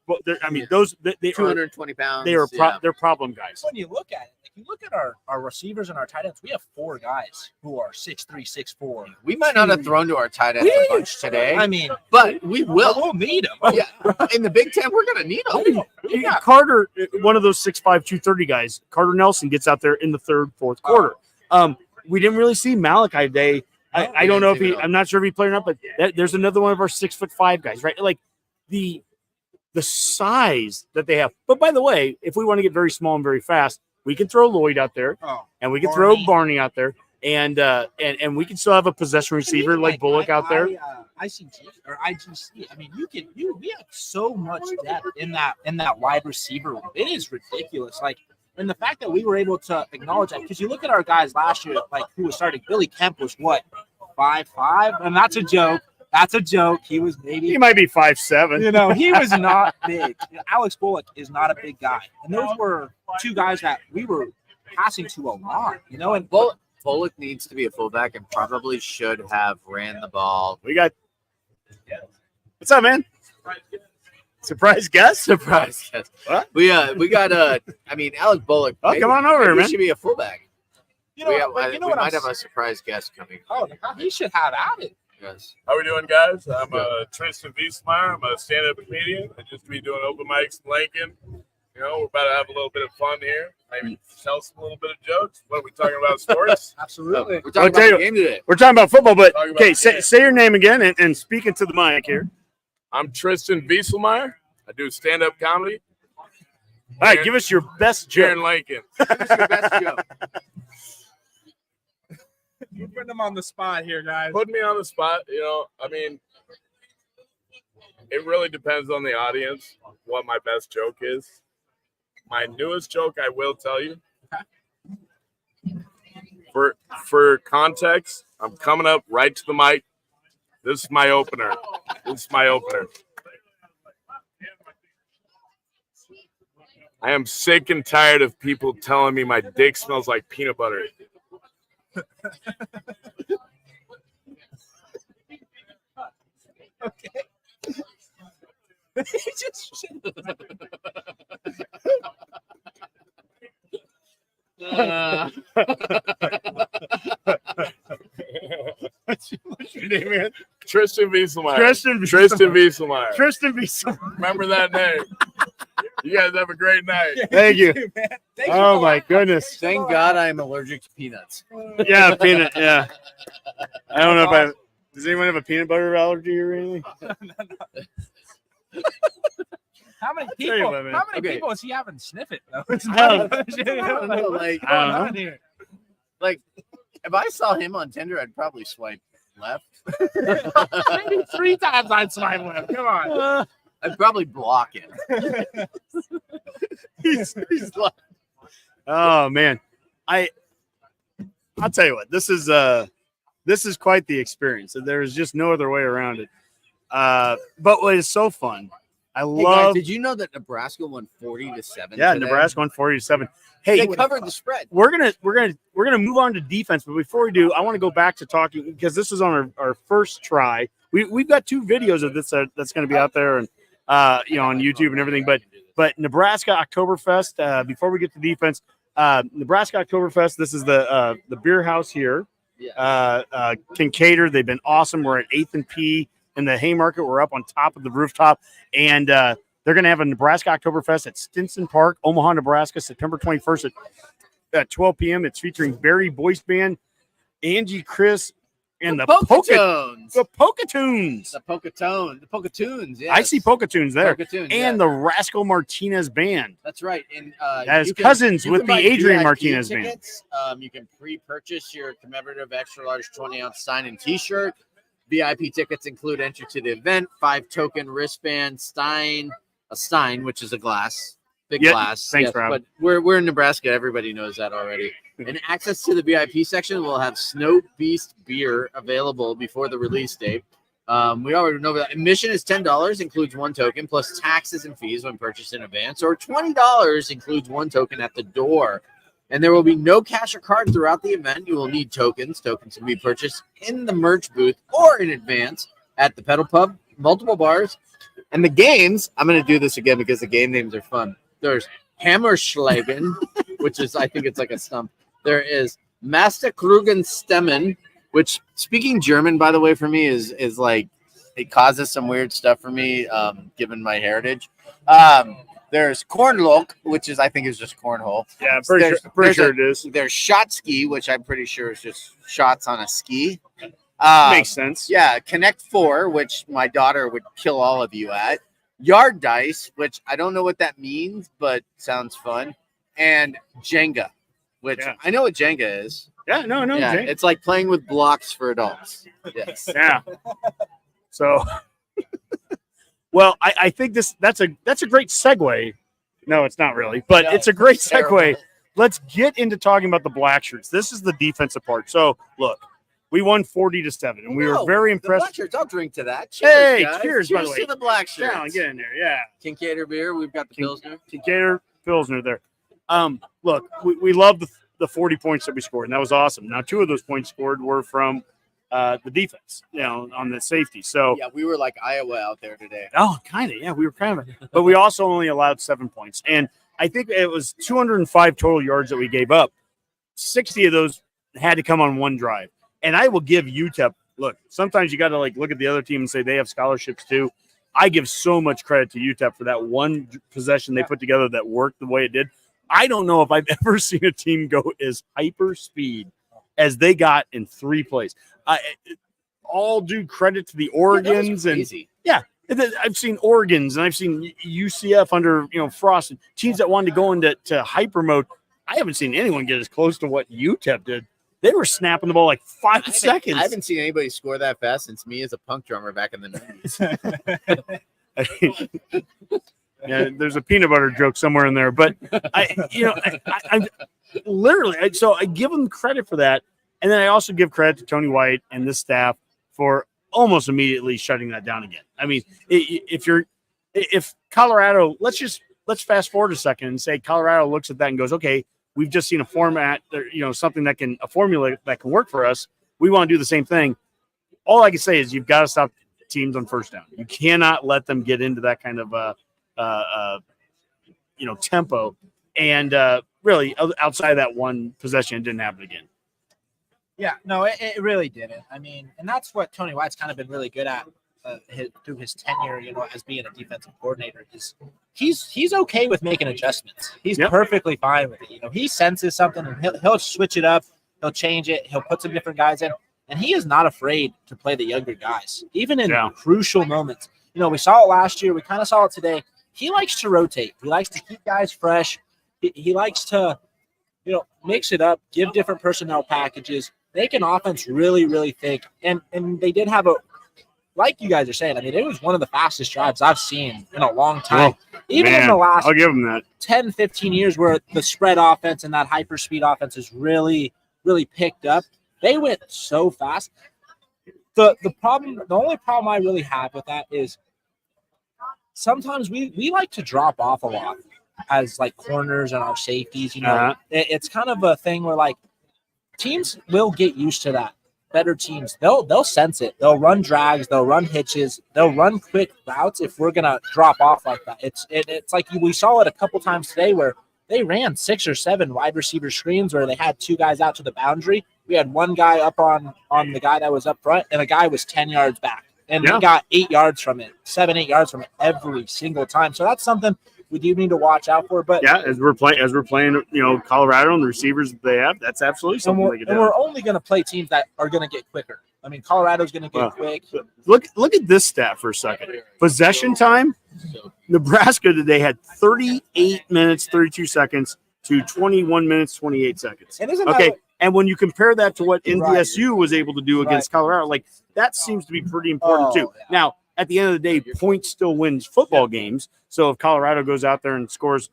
I mean, those they are 220 pounds. they're problem guys. When you look at it, if you look at our receivers and our tight ends, we have 4 guys who are 6'3", 6'4". We might not have thrown to our tight ends a bunch today, I mean, but we will. we'll need them. Yeah, in the Big Ten, we're going to need them. Yeah. Carter, one of those 6'5", 230 guys, Carter Nelson gets out there in the third, fourth quarter. We didn't really see Malachi today. I don't know if I'm not sure if he played or not, but there's another one of our 6'5" guys, right? Like the size that they have. But by the way, if we want to get very small and very fast, we can throw Lloyd out there, and we can throw Barney out there, and we can still have a possession receiver like Bullock out there. ICG or IGC. I mean, we have so much depth in that wide receiver room. It is ridiculous. Like, and the fact that we were able to acknowledge that, because you look at our guys last year, like who was starting. Billy Kemp was what, 5'5", and that's a joke. That's a joke. He was maybe. He might be 5'7". You know, he was not big. Alex Bullock is not a big guy, and those were 2 guys that we were passing to a lot. You know, and Bullock needs to be a fullback and probably should have ran the ball. We got. What's up, man? Surprise guest? Surprise guest. What? We got I mean, Alec Bullock. Oh, come on over here, man. He should be a fullback. you know, We might have a surprise guest coming. Oh, he should have at it. Yes. How we doing, guys? I'm Tristan Wiesmeyer. I'm a stand-up comedian. I just be doing open mics in Lincoln. You know, we're about to have a little bit of fun here. Maybe tell us a little bit of jokes. What are we talking about? Sports? Absolutely. We're talking about the game today. We're talking about football, but Talking about okay, the game. say your name again and speak into the mic here. I'm Tristan Wieselmeyer. I do stand-up comedy All right, give us your best here in joke. Lincoln. What's your best joke? You're putting them on the spot here, guys. Put me on the spot. You know, I mean, it really depends on the audience what my best joke is. My newest joke, I will tell you. For context, I'm coming up right to the mic. This is my opener. I am sick and tired of people telling me my dick smells like peanut butter. Okay. What's your name, man? Tristan Wieselmeyer. Tristan Wieselmeyer. Tristan Wiesel. Remember that name. You guys have a great night. Thank you. Man. Thank you Oh for my laughing. goodness. Thank God I'm allergic to peanuts. Yeah, peanut. Yeah. I don't know if I. Does anyone have a peanut butter allergy or anything? How many tell you people? what, man. How many Okay. people is he having sniff it though? I don't know, like, I don't know. like if I saw him on Tinder, I'd probably swipe left. Maybe 3 times I'd swipe left. Come on. I'd probably block him. He's like, oh man, I'll tell you what. This is quite the experience. There is just no other way around it. But what is so fun? I Hey guys, love. did you know that Nebraska won 40-7? Yeah, today? Nebraska won 40-7. Hey, They covered the spread. we're gonna move on to defense, but before we do, I want to go back to talking because this is on our first try. We've got 2 videos of this that's going to be out there and on YouTube and everything. But Nebraska Oktoberfest. Before we get to defense, Nebraska Oktoberfest. This is the beer house here. Yeah. Kincaidor. They've been awesome. We're at 8th and P in the Haymarket. We're up on top of the rooftop, and they're going to have a Nebraska Oktoberfest at Stinson Park, Omaha, Nebraska, September 21st at 12 p.m. It's featuring Barry Boyce Band, Angie, Chris, and the Pocatoons. The Pocatoons. The Pocatoons. Yes. I see Pocatoons there. Pocatoons, And the Rascal Martinez Band. That's right. And As you can- cousins you with can the buy Adrian VIP Martinez Band. tickets. You can pre-purchase your commemorative extra large 20-ounce sign and T-shirt. VIP tickets include entry to the event, 5-token wristband, a Stein, which is a glass, big Yeah, glass. thanks, Rob. But we're in Nebraska. Everybody knows that already. And access to the VIP section will have Snow Beast beer available before the release date. We already know that admission is $10, includes 1 token plus taxes and fees when purchased in advance, or $20 includes 1 token at the door. And there will be no cash or card throughout the event. You will need tokens. Tokens can be purchased in the merch booth or in advance at the Pedal Pub, multiple bars. And the games, I'm going to do this again because the game names are fun. There's Hammerschlagen, which is, I think it's like a stump. There is Masterkrugen Stemmen, which, speaking German, by the way, for me is like, it causes some weird stuff for me, given my heritage. There's Kornloch, which is, I think, is just cornhole. Yeah, pretty sure it is. There's Shot Ski, which I'm pretty sure is just shots on a ski. Makes sense. Yeah, Connect 4, which my daughter would kill all of you at. Yard Dice, which I don't know what that means, but sounds fun. And Jenga, which I know what Jenga is. Yeah, no, Yeah, Jenga. it's like playing with blocks for adults. Yes. Yeah. So, well, I think that's a great segue. No, it's not really, but No, it's a great it's segue. terrible. Let's get into talking about the black shirts. This is the defensive part. So, look, we won 40-7, and we were very The impressed. black shirts, I'll drink to that. Cheers, Hey, guys. cheers, by the way. to the black shirts. Down, get in there, yeah. Kincaid beer. We've got the Pilsner. Gator Pilsner there. Look, we love the 40 points that we scored, and that was awesome. Now, 2 of those points scored were from the defense, on the safety. So, Yeah, we were like Iowa out there today. oh, kind of, yeah, we were kind of, but we also only allowed 7 points, and I think it was 205 total yards that we gave up. 60 of those had to come on one drive, and I will give UTEP. Look, sometimes you got to look at the other team and say they have scholarships too. I give so much credit to UTEP for that one possession they put together that worked the way it did. I don't know if I've ever seen a team go as hyper speed as they got in 3 plays. All due credit to the Oregons and I've seen Oregons and I've seen UCF under Frost and teams that wanted to go into hyper mode. I haven't seen anyone get as close to what UTEP did. They were snapping the ball like 5 seconds. I haven't seen anybody score that fast since me as a punk drummer back in the 90s. Yeah, there's a peanut butter joke somewhere in there, but I'm literally. So I give them credit for that, and then I also give credit to Tony White and this staff for almost immediately shutting that down again. I mean, if Colorado, let's fast forward a second and say Colorado looks at that and goes, okay, we've just seen a format, something a formula that can work for us. We want to do the same thing. All I can say is you've got to stop teams on first down. You cannot let them get into that kind of tempo. And really, outside of that one possession, it didn't happen again. Yeah, no, it really didn't. I mean, and that's what Tony White's kind of been really good at through his tenure, as being a defensive coordinator. Is he's okay with making adjustments. He's perfectly fine with it. He senses something and he'll switch it up. He'll change it. He'll put some different guys in, and he is not afraid to play the younger guys, even in crucial moments. We saw it last year. We kind of saw it today. He likes to rotate. He likes to keep guys fresh. He likes to, mix it up, give different personnel packages, make an offense really, really thick. And they did have like you guys are saying, I mean, it was one of the fastest drives I've seen in a long time. Even in the last I'll give them that 10, 15 years where the spread offense and that hyper speed offense has really, really picked up. They went so fast. The only problem I really have with that is sometimes we like to drop off a lot as corners and our safeties. It's kind of a thing where teams will get used to that. Better teams, they'll sense it. They'll run drags, they'll run hitches, they'll run quick routes if we're gonna drop off like that. It's like we saw it a couple times today where they ran 6 or 7 wide receiver screens where they had 2 guys out to the boundary. We had 1 guy up on the guy that was up front, and a guy was 10 yards back. And we got 8 yards from it, 7-8 yards from it every single time. So that's something we do need to watch out for. But as we're playing, Colorado and the receivers that they have, that's absolutely something they could do. And we're only going to play teams that are going to get quicker. I mean, Colorado's going to get quick. Look at this stat for a second. Possession time, Nebraska today had 38 minutes, 32 seconds to 21 minutes, 28 seconds. And isn't okay. That And when you compare that to what NDSU was able to do against Colorado, that seems to be pretty important too. Yeah. Now, at the end of the day, points still wins football games. So if Colorado goes out there and scores,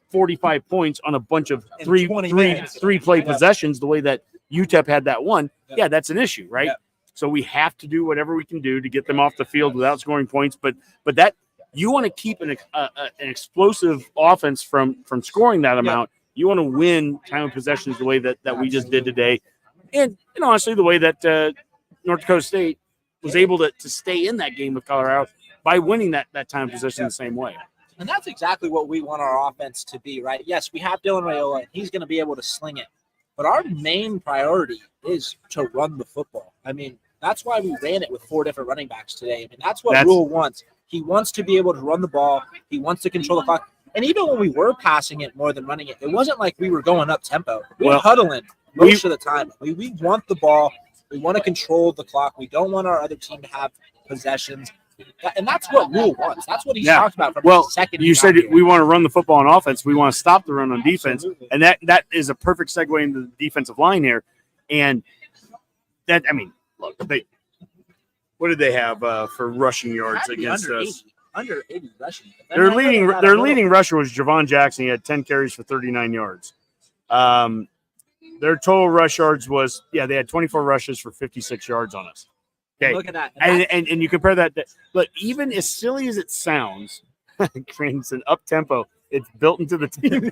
45 points on a bunch of three play possessions, the way that UTEP had that one, that's an issue, right? Yeah. So we have to do whatever we can do to get them off the field without scoring points. But that you want to keep an explosive offense from scoring that amount. You want to win time of possessions the way that we just did today. And honestly, the way that North Dakota State was able to stay in that game with Colorado by winning that time of possession the same way. And that's exactly what we want our offense to be, right? Yes, we have Dylan Raiola, and he's going to be able to sling it. But our main priority is to run the football. I mean, that's why we ran it with 4 different running backs today. I mean, that's what Rule wants. He wants to be able to run the ball. He wants to control the clock. And even when we were passing it more than running it, it wasn't like we were going up tempo. We were huddling most of the time. We want the ball. We want to control the clock. We don't want our other team to have possessions. And that's what Rule wants. That's what he's talked about from the second. You said we want to run the football on offense. We want to stop the run on defense. Absolutely. And that is a perfect segue into the defensive line here. And that, I mean, look, what did they have for rushing yards against us? Under 80 rushing. Their leading rusher was Javon Jackson. He had 10 carries for 39 yards. Their total rush yards was, they had 24 rushes for 56 yards on us. Okay. Look at that. And you compare that. But even as silly as it sounds, Cranderson up tempo, it's built into the team.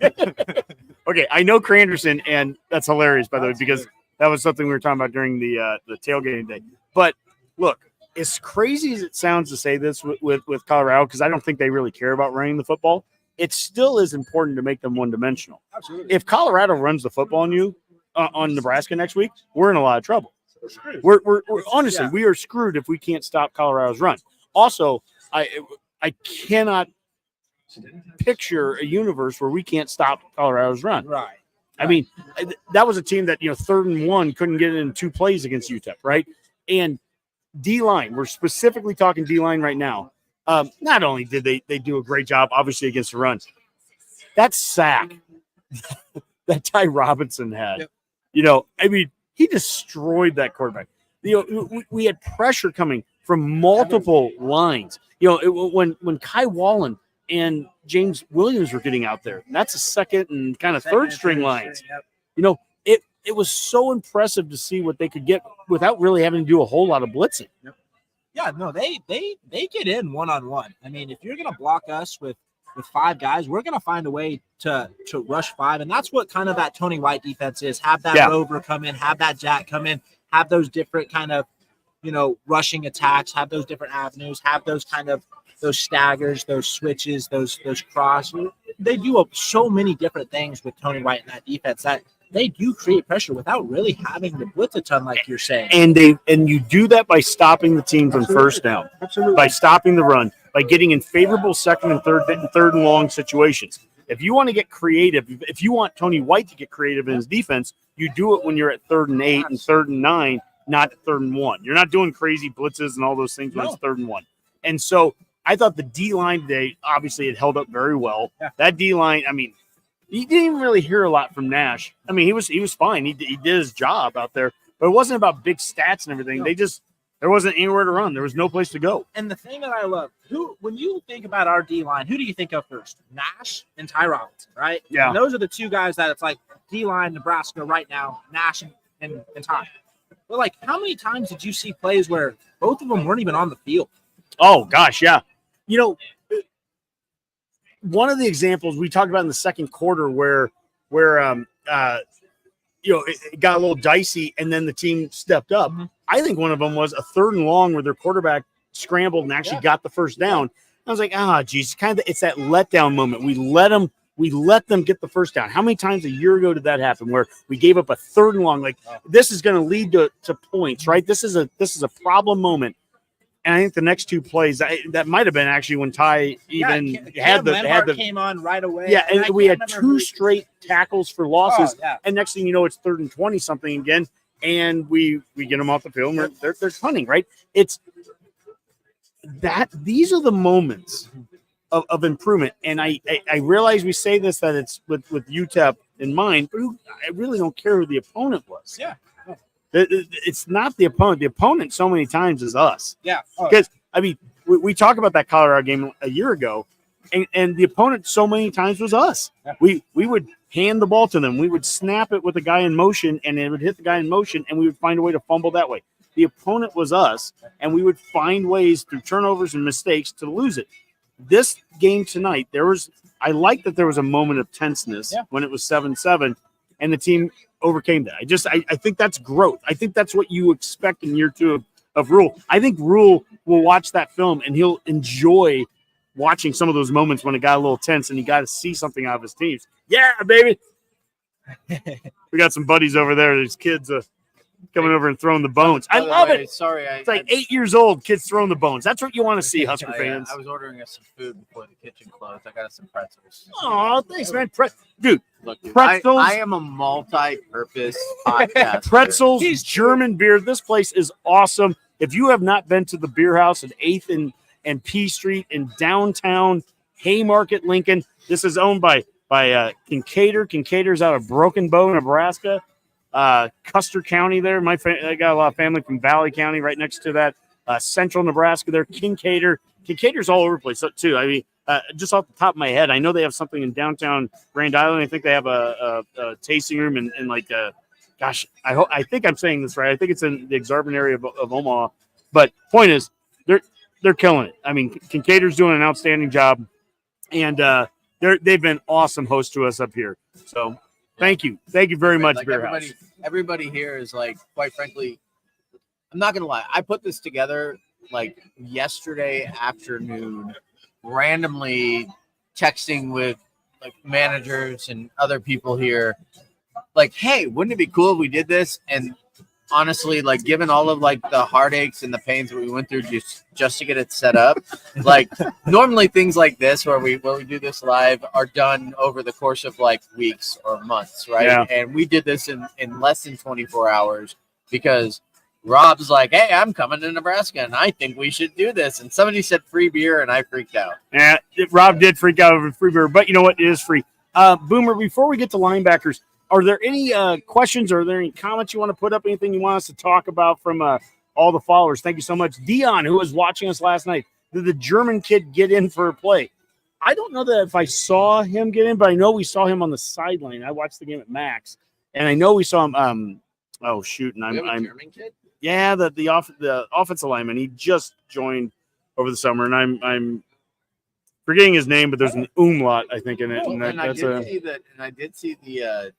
Okay, I know Cranderson, and that's hilarious, by the way, because that was something we were talking about during the tailgating day. But look, as crazy as it sounds to say this with Colorado, because I don't think they really care about running the football, it still is important to make them one-dimensional. Absolutely. If Colorado runs the football on you on Nebraska next week, we're in a lot of trouble. We're honestly, we are screwed if we can't stop Colorado's run. Also, I cannot picture a universe where we can't stop Colorado's run. Right. I mean, that was a team that 3rd and 1 couldn't get it in 2 plays against UTEP, right? And D-line, we're specifically talking D-line right now. Not only did they do a great job, obviously, against the run, that sack that Ty Robinson had, I mean, he destroyed that quarterback. We had pressure coming from multiple lines. When Kai Wallen and James Williams were getting out there, that's a second and kind of third string lines. It was so impressive to see what they could get without really having to do a whole lot of blitzing. Yeah, no, they get in one-on-one. I mean, if you're going to block us with 5 guys, we're going to find a way to rush 5, and that's what kind of that Tony White defense is. Have that Rover come in, have that Jack come in, have those different kind of, rushing attacks, have those different avenues, have those kind of those staggers, those switches, those cross. They do so many different things with Tony White in that defense that they do create pressure without really having to blitz a ton, like you're saying. And you do that by stopping the team from first down. Absolutely. By stopping the run, by getting in favorable second and third and long situations. If you want to get creative, if you want Tony White to get creative in his defense, you do it when you're at 3rd and 8 and 3rd and 9, not at 3rd and 1. You're not doing crazy blitzes and all those things when it's 3rd and 1. And so I thought the D-line today, obviously, it held up very well. Yeah. That D-line, I mean, you didn't even really hear a lot from Nash. I mean, he was fine. He did his job out there, but it wasn't about big stats and everything. No. There wasn't anywhere to run. There was no place to go. And the thing that I love, when you think about our D-line, who do you think of first? Nash and Ty Robinson, right? Yeah. And those are the 2 guys that it's like D-line Nebraska right now, Nash and Ty. But, like, how many times did you see plays where both of them weren't even on the field? Oh, gosh, yeah. One of the examples we talked about in the second quarter where it got a little dicey and then the team stepped up. Mm-hmm. I think one of them was a 3rd and long where their quarterback scrambled and actually got the first down. I was like, geez, it's that letdown moment. We let them get the first down. How many times a year ago did that happen where we gave up a 3rd and long? Like, this is going to lead to points, right? This is a problem moment. And I think the next 2 plays that might have been actually when Ty had the came on right away. Yeah, and we had 2 straight tackles for losses. Oh, yeah. And next thing you know, it's 3rd and 20 something again, and we get them off the field. And they're punting, right? It's that these are the moments of improvement. And I realize we say this that it's with UTEP in mind, but I really don't care who the opponent was. Yeah. It's not the opponent. The opponent so many times is us. Yeah. Because, I mean, we talked about that Colorado game a year ago, and the opponent so many times was us. Yeah. We would hand the ball to them. We would snap it with a guy in motion, and it would hit the guy in motion, and we would find a way to fumble that way. The opponent was us, and we would find ways through turnovers and mistakes to lose it. This game tonight, I like that there was a moment of tenseness when it was 7-7, and the team overcame that. I think that's growth. I think that's what you expect in year 2 of Rule. I think Rule will watch that film, and he'll enjoy watching some of those moments when it got a little tense and he got to see something out of his teams. Yeah, baby. We got some buddies over there. There's kids coming over and throwing the bones. I love it. Sorry, it's like 8 years old, kids throwing the bones. That's what you want to see, Husker fans. I was ordering us some food before the kitchen closed. I got us some pretzels. Oh, thanks, man. Dude, Look, dude, pretzels. I am a multi-purpose podcast. Pretzels, German beer. This place is awesome. If you have not been to the beer house at 8th and P Street in downtown Haymarket, Lincoln, this is owned by Kincaidor. Kincaidor's out of Broken Bow, Nebraska. Custer County there. I got a lot of family from Valley County right next to that. Central Nebraska there. Kincaidor. Kincaidor's all over the place too. I mean, just off the top of my head, I know they have something in downtown Grand Island. I think they have a tasting room and like I think I'm saying this right. I think it's in the Exarban area of Omaha. But point is, they're killing it. I mean, Kincaidor's doing an outstanding job, and they've been awesome hosts to us up here. So thank you very much, like Beer House. Everybody here is like, quite frankly, I'm not gonna lie. I put this together like yesterday afternoon, randomly texting with like managers and other people here. Like, hey, wouldn't it be cool if we did this? And honestly, like, given all of like the heartaches and the pains that we went through just to get it set up, like normally things like this where we do this live are done over the course of like weeks or months, right? Yeah. And we did this in less than 24 hours because Rob's like, hey, I'm coming to Nebraska and I think we should do this. And somebody said free beer and I freaked out. Yeah, Rob did freak out over free beer, but you know what? It is free. Boomer, before we get to linebackers, are there any questions or are there any comments you want to put up? Anything you want us to talk about from all the followers? Thank you so much. Dion, who was watching us last night, did the German kid get in for a play? I don't know that if I saw him get in, but I know we saw him on the sideline. I watched the game at Max, and I know we saw him. Oh shoot! And I'm German kid? Yeah, the offensive lineman. He just joined over the summer, and I'm forgetting his name, but there's an umlaut I think in it. I did see the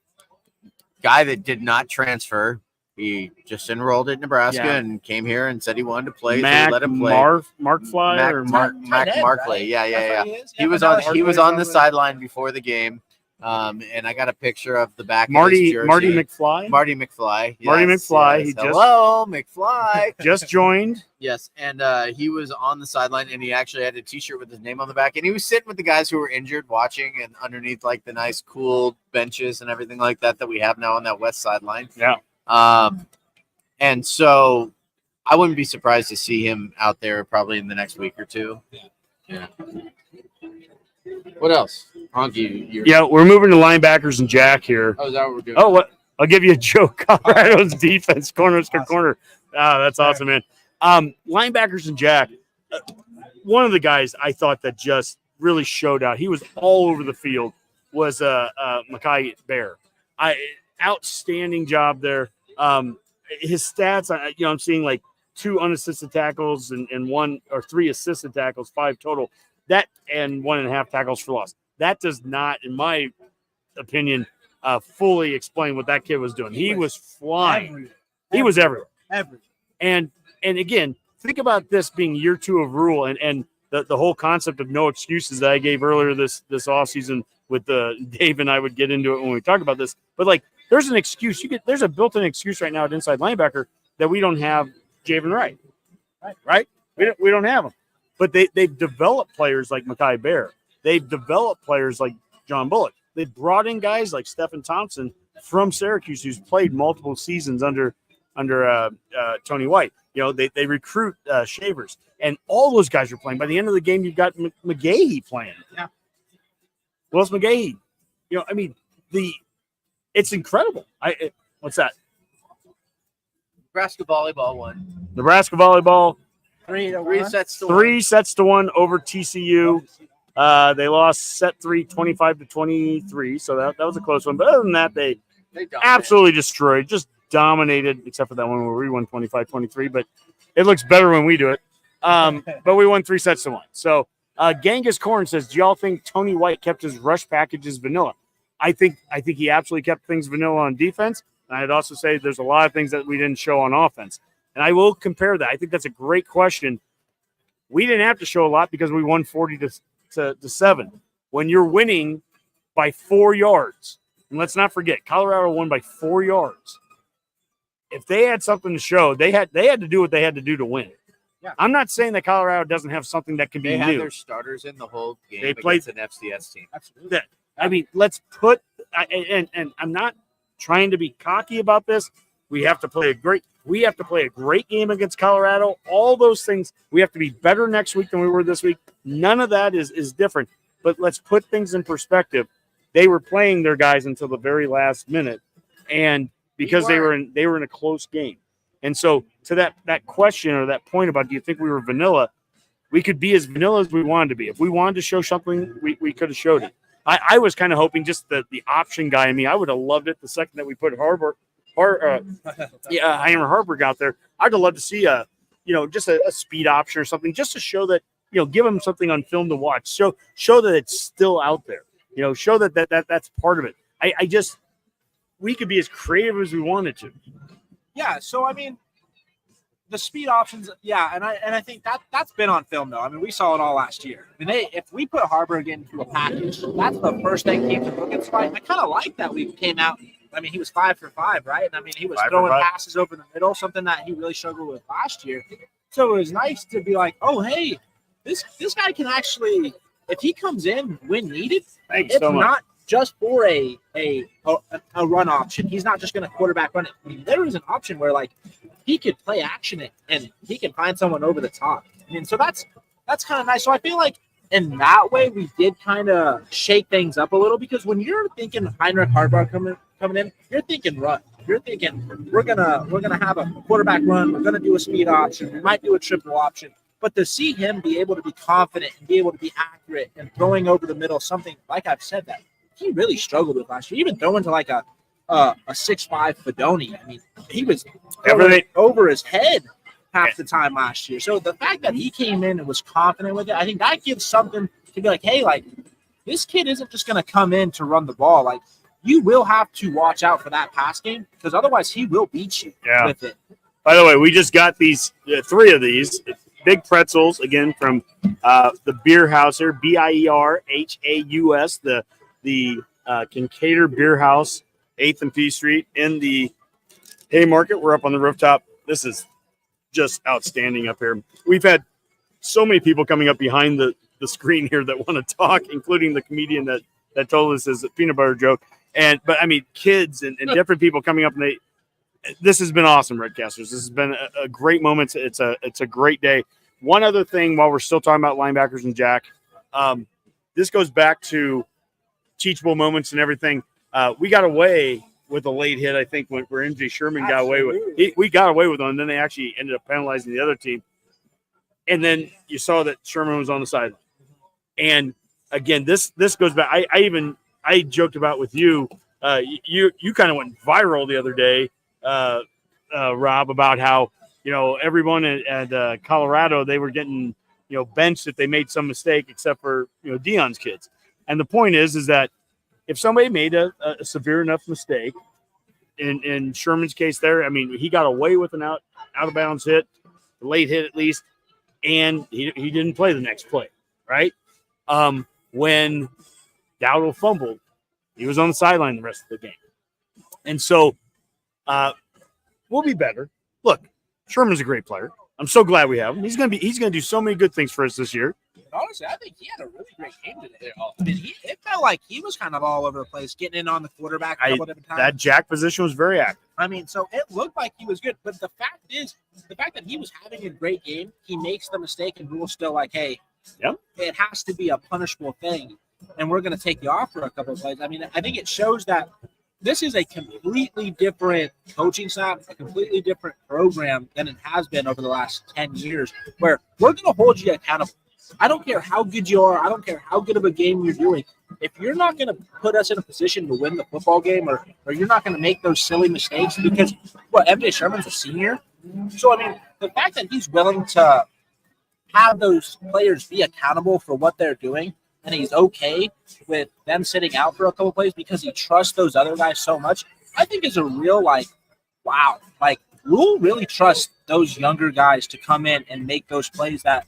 guy that did not transfer. He just enrolled at Nebraska and came here and said he wanted to play. Mac, so let him play. Mark Fly or Mac Markley. Right? Yeah. He was on the sideline before the game. And I got a picture of the back of his jersey. Marty McFly. Yes. Hello, McFly. Just joined. Yes, and he was on the sideline, and he actually had a T-shirt with his name on the back, and he was sitting with the guys who were injured, watching, and underneath like the nice, cool benches and everything like that we have now on that west sideline. Yeah. And so I wouldn't be surprised to see him out there probably in the next week or two. Yeah. What else? Yeah, we're moving to linebackers and Jack here. Oh, is that what we're doing? Oh, what? I'll give you a joke. Colorado's defense, corner to corner. Oh, that's awesome, man. Linebackers and Jack. One of the guys I thought that just really showed out. He was all over the field. Was Makai Bear. Outstanding job there. His stats. I'm seeing like 2 unassisted tackles and 1 or 3 assisted tackles, 5 total. That and 1.5 tackles for loss. That does not, in my opinion, fully explain what that kid was doing. He was flying. He was everywhere. And again, think about this being year 2 of Rule and the whole concept of no excuses that I gave earlier this offseason with Dave and I would get into it when we talk about this. But like, there's an excuse. There's a built-in excuse right now at inside linebacker that we don't have Javen Wright. Right? We don't have him. But they've developed players like Makai Bear. They've developed players like John Bullock. They've brought in guys like Stephen Thompson from Syracuse, who's played multiple seasons under Tony White. They recruit Shavers, and all those guys are playing. By the end of the game, you've got McGahee playing. Yeah. Willis McGahee. It's incredible. What's that? Nebraska volleyball won. Nebraska volleyball. 3 sets to 1 over TCU. They lost set 3, 25-23. So that was a close one. But other than that, they absolutely destroyed. Just dominated, except for that one where we won 25-23, but it looks better when we do it. But we won 3-1. So Genghis Corn says, do y'all think Tony White kept his rush packages vanilla? I think he absolutely kept things vanilla on defense. And I'd also say there's a lot of things that we didn't show on offense. And I will compare that. I think that's a great question. We didn't have to show a lot because we won 40-7. When you're winning by 4 yards, and let's not forget, Colorado won by 4 yards. If they had something to show, they had to do what they had to do to win. Yeah. I'm not saying that Colorado doesn't have something that can be They had new. their starters in the whole game They played against an FCS team. Absolutely. I mean, let's put and I'm not trying to be cocky about this. We have to play a great game against Colorado. All those things, we have to be better next week than we were this week. None of that is different. But let's put things in perspective. They were playing their guys until the very last minute, and because they were in a close game. And so to that question or that point about do you think we were vanilla, we could be as vanilla as we wanted to be. If we wanted to show something, we could have showed it. I was kind of hoping just the option guy in me. I would have loved it the second that we put Heimer Harburg out there. I'd have loved to see just a speed option or something just to show that, give him something on film to watch. Show that it's still out there. Show that's part of it. We could be as creative as we wanted to. Yeah, so I mean, the speed options, yeah, and I think that's been on film though. I mean, we saw it all last year. I mean, if we put Harburg into a package, that's the first thing teams are looking for. I kind of like that we came out. I mean, he was 5 for 5, right? And I mean, he was throwing passes over the middle, something that he really struggled with last year. So it was nice to be like, oh, hey, this guy can actually, if he comes in when needed, it's not just for a run option. He's not just going to quarterback run it. I mean, there is an option where like he could play action it and he can find someone over the top. I mean, so that's kind of nice. So I feel like in that way we did kind of shake things up a little, because when you're thinking Heinrich Harburg coming in, you're thinking run. You're thinking we're gonna have a quarterback run. We're gonna do a speed option. We might do a triple option. But to see him be able to be confident and be able to be accurate and throwing over the middle, something like I've said that he really struggled with last year. Even throwing to like a 6'5" Fedoni. I mean, he was over his head half the time last year. So the fact that he came in and was confident with it, I think that gives something to be like, hey, like this kid isn't just going to come in to run the ball. Like you will have to watch out for that pass game, because otherwise he will beat you with it. By the way, we just got these 3 of these big pretzels again from the Beer House here, BIERHAUS, the Kincaid Beer House, 8th and P Street in the Haymarket. We're up on the rooftop. This is just outstanding up here. We've had so many people coming up behind the screen here that want to talk, including the comedian that told us his peanut butter joke. But I mean, kids and different people coming up, and this has been awesome, Redcasters. This has been a great moment. It's a great day. One other thing, while we're still talking about linebackers and Jack, this goes back to teachable moments and everything. We got away with a late hit, I think, where MJ Sherman got away with. We got away with one, and then they actually ended up penalizing the other team. And then you saw that Sherman was on the sideline. And again, this goes back. I joked about with you. You kind of went viral the other day, Rob, about how everyone at Colorado, they were getting benched if they made some mistake, except for Dion's kids. And the point is that if somebody made a severe enough mistake, in Sherman's case there, I mean, he got away with an out of bounds hit, a late hit at least, and he didn't play the next play, right? When Dowdle fumbled, he was on the sideline the rest of the game. And so we'll be better. Look, Sherman's a great player. I'm so glad we have him. He's gonna do so many good things for us this year. Honestly, I think he had a really great game today. I mean, it felt like he was kind of all over the place, getting in on the quarterback a couple different times. That Jack position was very active. I mean, so it looked like he was good. But the fact that he was having a great game, he makes the mistake, and we're still like, hey, it has to be a punishable thing, and we're going to take you off for a couple of plays. I mean, I think it shows that this is a completely different coaching staff, a completely different program than it has been over the last 10 years, where we're going to hold you accountable. I don't care how good you are. I don't care how good of a game you're doing. if you're not going to put us in a position to win the football game, or you're not going to make those silly mistakes, because MJ Sherman's a senior. So, I mean, the fact that he's willing to have those players be accountable for what they're doing, and he's okay with them sitting out for a couple plays because he trusts those other guys so much, I think is a real, wow. Rule really trusts those younger guys to come in and make those plays that,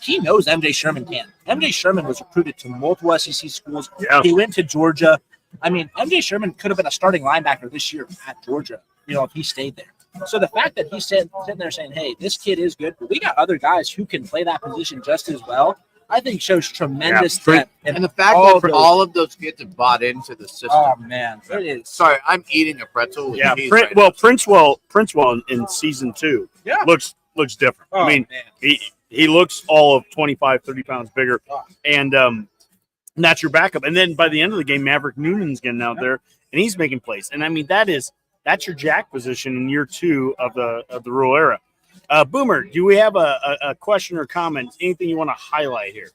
he knows MJ Sherman can. MJ Sherman was recruited to multiple SEC schools. Yeah. He went to Georgia. I mean, MJ Sherman could have been a starting linebacker this year at Georgia, if he stayed there. So the fact that he's sitting there saying, hey, this kid is good, but we got other guys who can play that position just as well, I think shows tremendous depth. And the fact that all of those kids have bought into the system. Oh, man. It is. Sorry, I'm eating a pretzel. Yeah, With Princewell in season 2 looks different. Oh, I mean, man. he looks all of 25, 30 pounds bigger, and that's your backup. And then by the end of the game, Maverick Noonan's getting out there, and he's making plays. And I mean, that's your jack position in year 2 of the Rule era. Boomer, do we have a question or comment? Anything you want to highlight here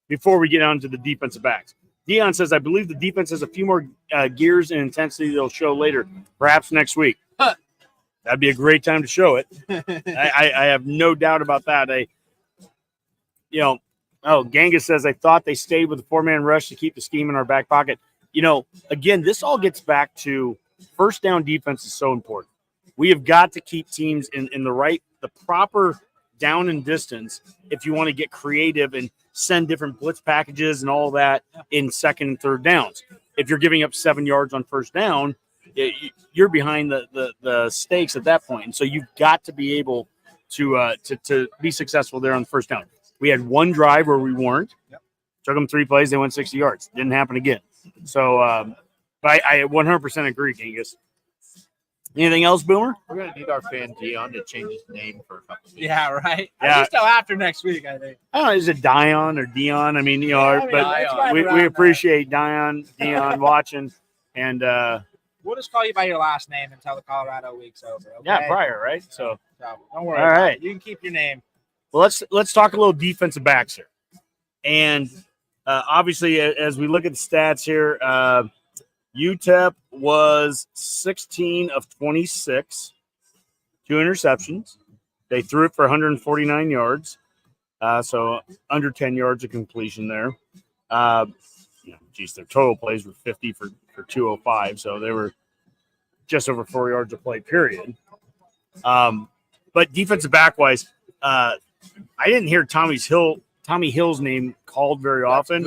before we get on to the defensive backs? Dion says, I believe the defense has a few more gears and intensity they'll show later, perhaps next week. That'd be a great time to show it. I have no doubt about that. Genghis says, I thought they stayed with the 4-man rush to keep the scheme in our back pocket. Again, this all gets back to first down defense is so important. We have got to keep teams in the proper down and distance if you want to get creative and send different blitz packages and all that in second and third downs. If you're giving up 7 yards on first down, you're behind the stakes at that point. And so you've got to be able to be successful there on the first down. We had one drive where we weren't. Took them 3 plays. They went 60 yards. Didn't happen again. So but I 100% agree, Genghis. Anything else, Boomer? We're going to need our fan Dion to change his name for a couple of years. Yeah, right. Yeah. At least till after next week, I think. I don't know, is it Dion or Dion? I mean, but we appreciate Dion watching. And we'll just call you by your last name until the Colorado week's over. Okay? Yeah, prior, right? So don't worry. All right. You can keep your name. Well, let's talk a little defensive backs here. And obviously, as we look at the stats here, UTEP was 16 of 26, 2 interceptions. They threw it for 149 yards, so under 10 yards of completion there. Their total plays were 50 for 205, so they were just over 4 yards of play, period. But defensive back-wise, I didn't hear Tommy Hill's name called very often.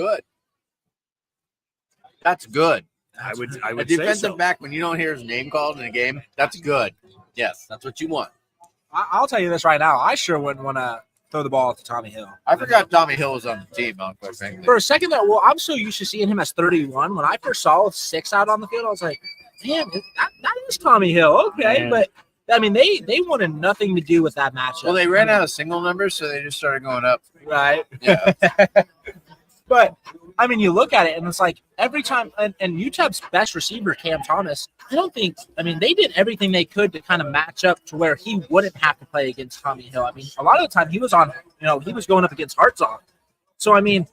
That's good. I would A say defensive so. back, when you don't hear his name called in a game, that's good. Yes, that's what you want. I'll tell you this right now. I sure wouldn't want to throw the ball to Tommy Hill. I forgot Tommy Hill was on the team, quite frankly. For a second there, I'm so used to seeing him as 31. When I first saw 6 out on the field, I was like, man, that is Tommy Hill. Okay. Man. But, I mean, they wanted nothing to do with that matchup. Well, they ran out of single numbers, so they just started going up. Right. Yeah. But, I mean, you look at it, and it's like every time – and UTEP's best receiver, Cam Thomas, they did everything they could to kind of match up to where he wouldn't have to play against Tommy Hill. I mean, a lot of the time he was on – he was going up against Hartzog. So, I mean,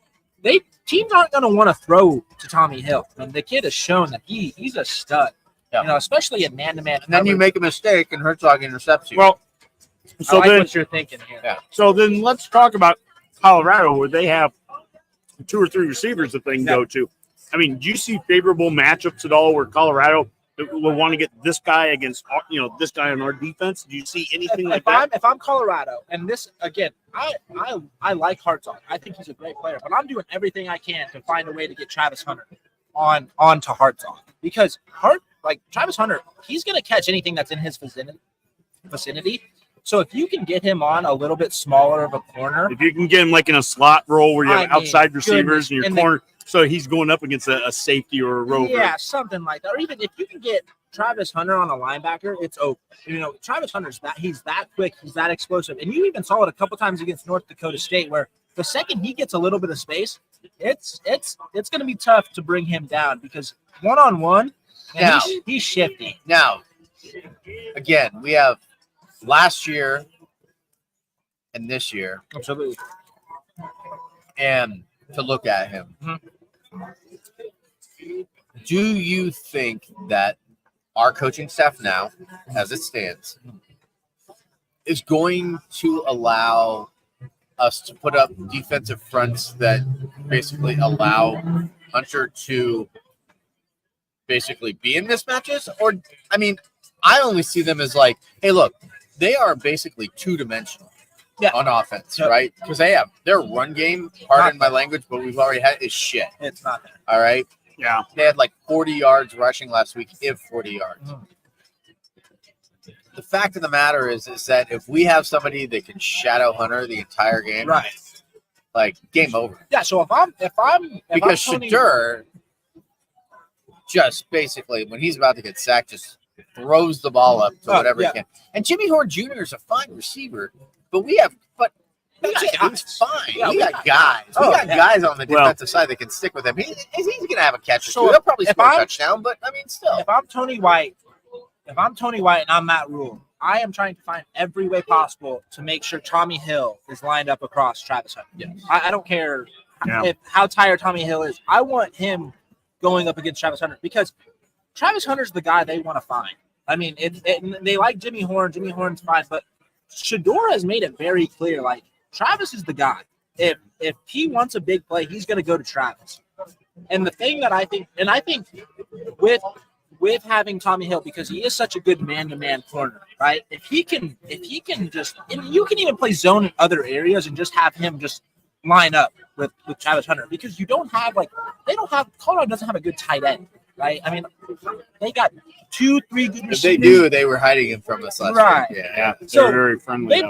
teams aren't going to want to throw to Tommy Hill. I mean, the kid has shown that he's a stud, especially in man-to-man. And then you make a mistake, and Herzog intercepts you. Well, so I like then what you're thinking here. Yeah. So then let's talk about Colorado, where they have 2 or 3 receivers that they can go to. I mean, do you see favorable matchups at all where Colorado will want to get this guy against, this guy on our defense? Do you see anything like that? If I'm Colorado, and this, again, I like Hartzog. I think he's a great player, but I'm doing everything I can to find a way to get Travis Hunter onto Hartzog. Because Travis Hunter, he's going to catch anything that's in his vicinity. So if you can get him on a little bit smaller of a corner. If you can get him like in a slot role where you have outside receivers in your corner, so he's going up against a safety or a rover. Yeah, something like that. Or even if you can get Travis Hunter on a linebacker, it's open. Travis Hunter's he's that quick, he's that explosive. And you even saw it a couple times against North Dakota State where the second he gets a little bit of space, it's going to be tough to bring him down because one-on-one, he's shifty. Now, again, we have last year and this year. Absolutely. And to look at him. Mm-hmm. Do you think that our coaching staff now, as it stands, is going to allow us to put up defensive fronts that basically allow Hunter to basically be in mismatches? Or, I mean, I only see them as like, hey, look, they are basically two-dimensional on offense, right? Because their run game, pardon my language, but we've already had is shit. It's not there. All right? Yeah. They had like 40 yards rushing last week, if 40 yards. Mm. The fact of the matter is that if we have somebody that can shadow Hunter the entire game, Right. like game over. Yeah. So if I'm Because Tony, Shadur just basically, when he's about to get sacked, just throws the ball up to whatever he can. And Jimmy Horn Jr. is a fine receiver, but that's it. He's fine. Yeah, we got guys. guys. We got guys on the defensive side that can stick with him. He's going to have a catch or two. He'll probably score a touchdown, but I mean, still. If I'm Tony White and I'm Matt Rule, I am trying to find every way possible to make sure Tommy Hill is lined up across Travis Hunter. Yeah. I don't care how tired Tommy Hill is. I want him going up against Travis Hunter because Travis Hunter's the guy they want to find. I mean, they like Jimmy Horn. Jimmy Horn's fine, but Shador has made it very clear, like, Travis is the guy. If he wants a big play, he's going to go to Travis. And the thing that I think with having Tommy Hill, because he is such a good man-to-man corner, right? If he can just, and you can even play zone in other areas and just have him just line up with Travis Hunter, because Colorado doesn't have a good tight end, right? I mean, they got 2-3 good receivers. If they do, they were hiding him from us last week. Yeah. So they're very friendly.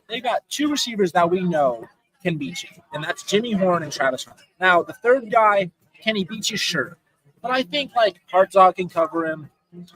They've got 2 receivers that we know can beat you, and that's Jimmy Horn and Travis Hunter. Now, the third guy, can he beat you? Sure. But I think, like, Hartzog can cover him.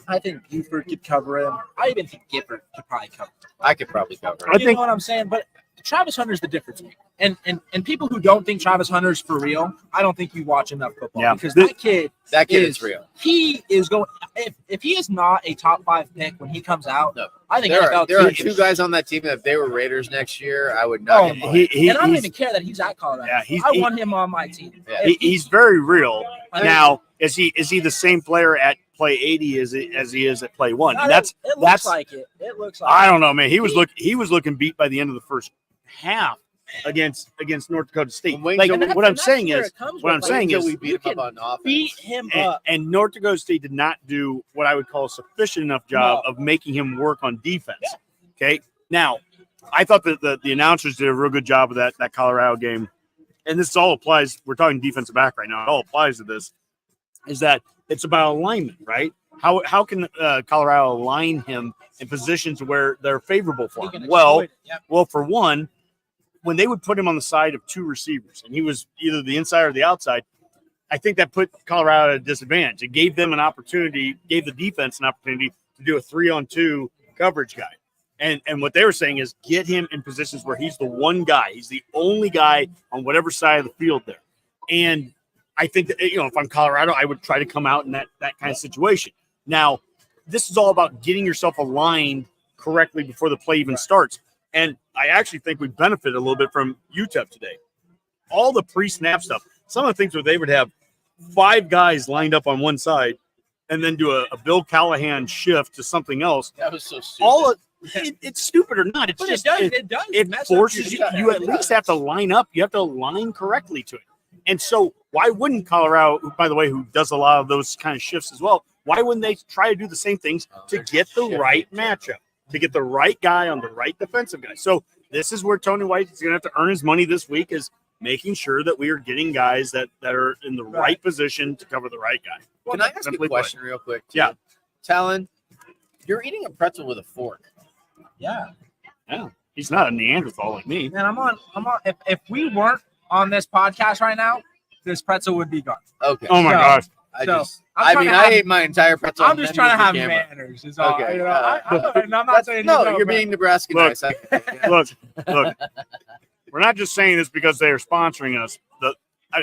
I think Buford could cover him. I even think Gifford could probably cover him. I could probably cover him. I think know what I'm saying? But Travis Hunter's the difference maker. And people who don't think Travis Hunter's for real, I don't think you watch enough football. Yeah. Because that kid is real. He is going – if he is not a top 5 pick when he comes out, No. I think There NFL are teams- 2 guys on that team that if they were Raiders next year, I would not. and I don't even care that he's at Colorado. Yeah, I want him on my team. Yeah. he's very real. I mean- Now, is he the same player at play 80 as he is at play 1? And It that's looks like it. It looks like I don't know, man. He was looking beat by the end of the first half against North Dakota State. Wait Like, till- what I'm saying where is it comes what with, I'm like, saying Until is we beat him up on offense. beat him up. and North Dakota State did not do what I would call a sufficient enough job of making him work on defense. Yeah. Okay. Now, I thought that the announcers did a real good job of that Colorado game. And this all applies. We're talking defensive back right now. It all applies to this. Is that it's about alignment, right? How can Colorado align him in positions where they're favorable for him? Well, for one, when they would put him on the side of 2 receivers and he was either the inside or the outside, I think that put Colorado at a disadvantage. It gave them an opportunity, gave the defense an opportunity to do a 3-on-2 coverage guy. And what they were saying is get him in positions where he's the one guy. He's the only guy on whatever side of the field there. And I think that, if I'm Colorado, I would try to come out in that kind of situation. Now, this is all about getting yourself aligned correctly before the play even starts. And I actually think we benefited a little bit from UTEP today. All the pre-snap stuff, some of the things where they would have 5 guys lined up on one side and then do a Bill Callahan shift to something else. That was so stupid. It's stupid or not. It's But just it does. it mess up forces your- you at least have to line up. You have to align correctly to it. And so why wouldn't Colorado, by the way, who does a lot of those kind of shifts as well, why wouldn't they try to do the same things to get the right matchup, to get the right guy on the right defensive guy? So this is where Tony White is going to have to earn his money this week, is making sure that we are getting guys that are in the right position to cover the right guy. Can I ask you Simply a question real quick? Too? Yeah. Talon, you're eating a pretzel with a fork. Yeah. Yeah, he's not a Neanderthal like me. Man, I'm on. If we weren't on this podcast right now, this pretzel would be gone. Okay. Oh my So- gosh. I ate my entire pretzel. I'm and just then trying to have used the camera. manners. Is all. Okay, I'm not That's- saying no, you you're don't, being Nebraska Look. nice. Look. We're not just saying this because they are sponsoring us.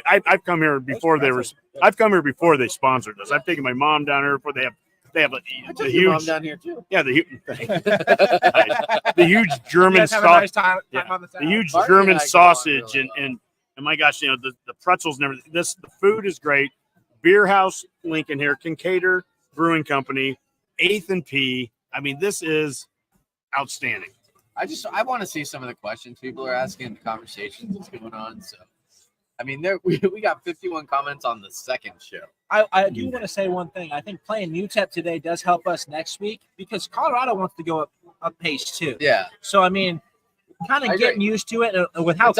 I've come here before they were. I've come here before they sponsored us. I've taken my mom down here before they have I the took your mom huge. down here too. Yeah, the huge You German guys have a nice sausage. time Yeah. on the The huge Marty German and I go on sausage really and And my gosh, the pretzels and everything. The food is great. Beer House Lincoln here, Kincaidor Brewing Company, 8th and P. I mean, this is outstanding. I want to see some of the questions people are asking, the conversations that's going on. So, I mean, we got 51 comments on the second show. I do want to say one thing. I think playing UTEP today does help us next week because Colorado wants to go up pace too. Yeah. So I mean, kind of getting used to it with how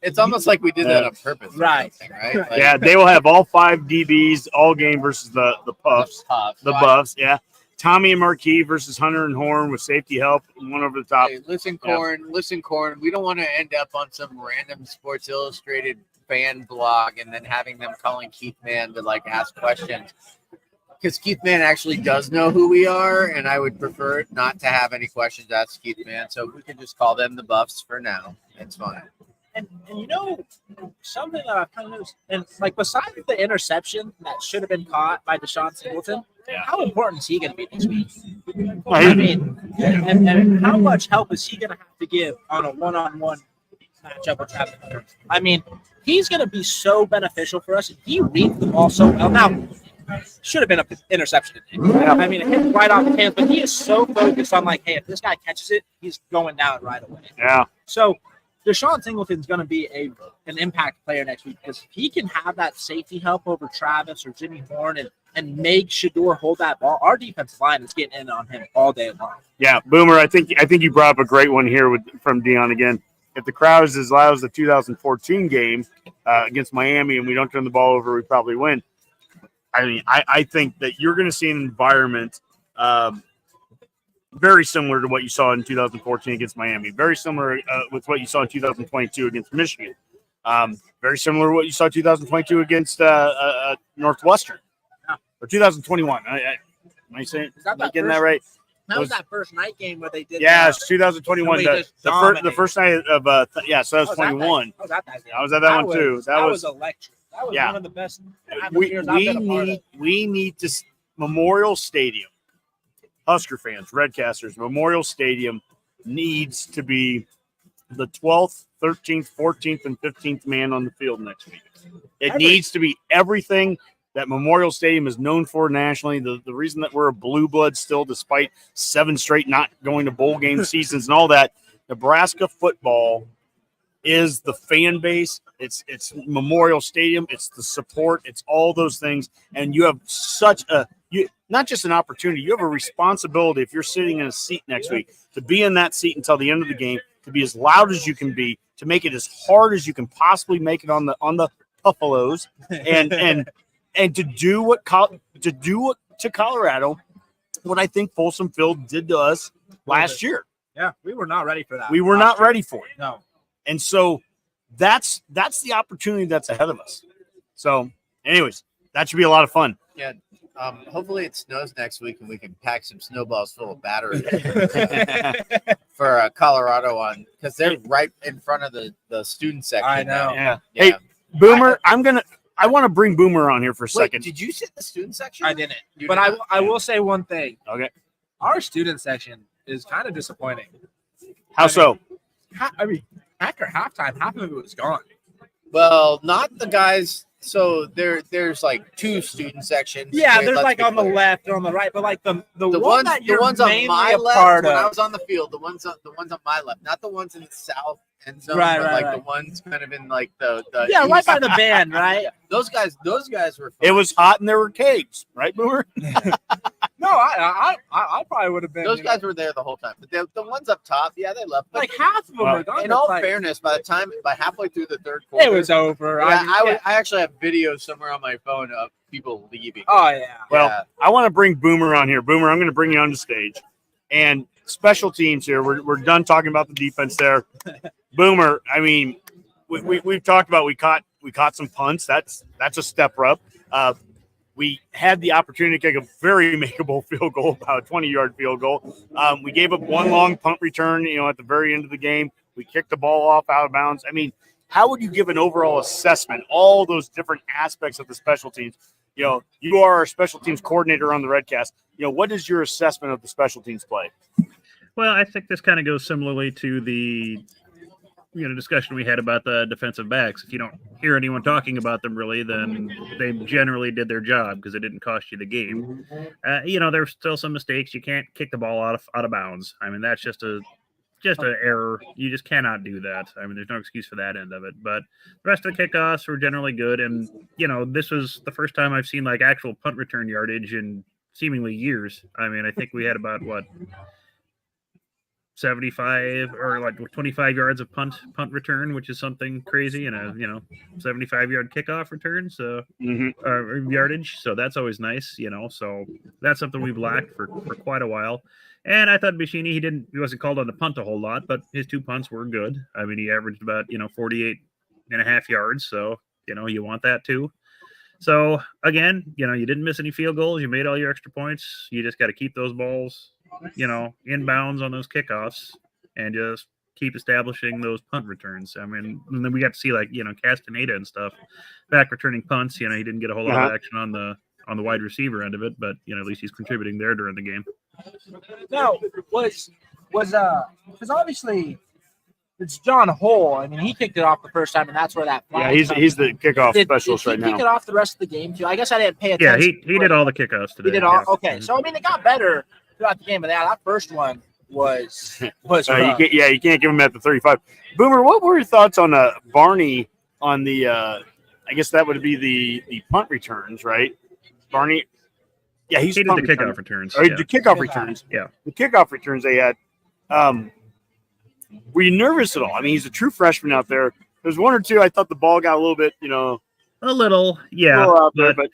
it's almost like we did that on purpose, right? Right? Like, yeah, they will have all 5 DBs all game versus the Puffs, the Buffs. Yeah, Tommy and Marquis versus Hunter and Horn with safety help, one over the top. Hey, listen, Corn. We don't want to end up on some random Sports Illustrated fan blog and then having them calling Keith Mann to like ask questions. Because Keith Mann actually does know who we are, and I would prefer not to have any questions asked Keith Mann. So we can just call them the Buffs for now. It's fine. And something that I've kind of noticed, and like besides the interception that should have been caught by Deshaun Singleton, how important is he going to be this week? I mean, and how much help is he going to have to give on a one-on-one matchup with Travis Hunter? I mean, he's going to be so beneficial for us. He reads the ball so well. Now, should have been an interception. I mean, it hit right off his hands, but he is so focused on like, hey, if this guy catches it, he's going down right away. Yeah. So Deshaun Singleton's going to be an impact player next week because if he can have that safety help over Travis or Jimmy Horn and make Shador hold that ball, our defensive line is getting in on him all day long. Yeah, Boomer, I think you brought up a great one here from Dion again. If the crowd is as loud as the 2014 game against Miami and we don't turn the ball over, we probably win. I mean, I think that you're going to see an environment very similar to what you saw in 2014 against Miami, very similar with what you saw in 2022 against Michigan, very similar to what you saw in 2022 against Northwestern, or 2021. Am I saying getting that right? That was that first night game where they did. Yeah, it's 2021. The first night of so that was 21. I was at that one too. That was electric. That was one of the best. We need to Memorial Stadium. Husker fans, Redcasters, Memorial Stadium needs to be the 12th, 13th, 14th, and 15th man on the field next week. It needs to be everything that Memorial Stadium is known for nationally. The reason that we're a blue blood still, despite 7 straight not going to bowl game seasons and all that, Nebraska football is the fan base. It's Memorial Stadium. It's the support. It's all those things. And you have not just an opportunity, you have a responsibility if you're sitting in a seat next week to be in that seat until the end of the game, to be as loud as you can be, to make it as hard as you can possibly make it on the Buffaloes, and to do what to Colorado, what I think Folsom Field did to us last year. Yeah, we were not ready for that. We were not ready for it. No. And so that's the opportunity that's ahead of us. So, anyways, that should be a lot of fun. Yeah. Hopefully it snows next week and we can pack some snowballs full of batteries for Colorado because they're right in front of the student section. I know. Yeah. Hey, Boomer, I want to bring Boomer on here for a second. Did you sit in the student section? I didn't. But I will say one thing. Okay. Our student section is kind of disappointing. How so? After halftime, half of it was gone. Well, not the guys. So there's like 2 student sections. Yeah, there's like on the left or on the right, but like the ones that you're ones on my left when I was on the field, the ones on my left, not the ones in the south end zone, but the ones kind of in like the right by the band, right? Yeah. Those guys were fun. It was hot and there were cakes, right, Boomer? No, I probably would have been. Those guys were there the whole time, but the ones up top, yeah, they left. Like half of them were gone. In all fairness, by halfway through the third quarter, it was over. Yeah, I actually have videos somewhere on my phone of people leaving. Oh yeah. Well, I want to bring Boomer on here. Boomer, I'm going to bring you on the stage, and special teams here. We're done talking about the defense there. Boomer, I mean, we've talked about we caught some punts. That's a step up. We had the opportunity to kick a very makeable field goal, about a 20-yard field goal. We gave up one long punt return, at the very end of the game. We kicked the ball off out of bounds. I mean, how would you give an overall assessment, all those different aspects of the special teams? You are our special teams coordinator on the Redcast. What is your assessment of the special teams play? Well, I think this kind of goes similarly to the discussion we had about the defensive backs. If you don't hear anyone talking about them really, then they generally did their job because it didn't cost you the game. There's still some mistakes. You can't kick the ball out of bounds. I mean, that's just an error. You just cannot do that. I mean, there's no excuse for that end of it. But the rest of the kickoffs were generally good. And, this was the first time I've seen like actual punt return yardage in seemingly years. I mean, I think we had about 75 or like 25 yards of punt return, which is something crazy, and a 75-yard kickoff return, so yardage. So that's always nice, So that's something we've lacked for quite a while. And I thought Bashini, he wasn't called on the punt a whole lot, but his 2 punts were good. I mean, he averaged about 48 and a half yards, so you want that too. So again, you didn't miss any field goals. You made all your extra points. You just got to keep those balls inbounds on those kickoffs and just keep establishing those punt returns. I mean, and then we got to see Castaneda and stuff back returning punts. He didn't get a whole lot of action on the wide receiver end of it, but at least he's contributing there during the game. Now, was because obviously it's John Hull. I mean, he kicked it off the first time, and that's where that. Yeah, he's the kickoff specialist right now. Did he kick it off the rest of the game too? I guess I didn't pay attention. Yeah, he did all the kickoffs today. He did all. Okay, so I mean, it got better throughout the game, but that first one was you can't give him at the 35. Boomer, what were your thoughts on Barney on the? I guess that would be the punt returns, right? Barney. Yeah, he did the kickoff returns. Or the kickoff returns. Yeah, the kickoff returns they had. Were you nervous at all? I mean, he's a true freshman out there. There's one or two. I thought the ball got a little bit, a little, yeah. Out there, but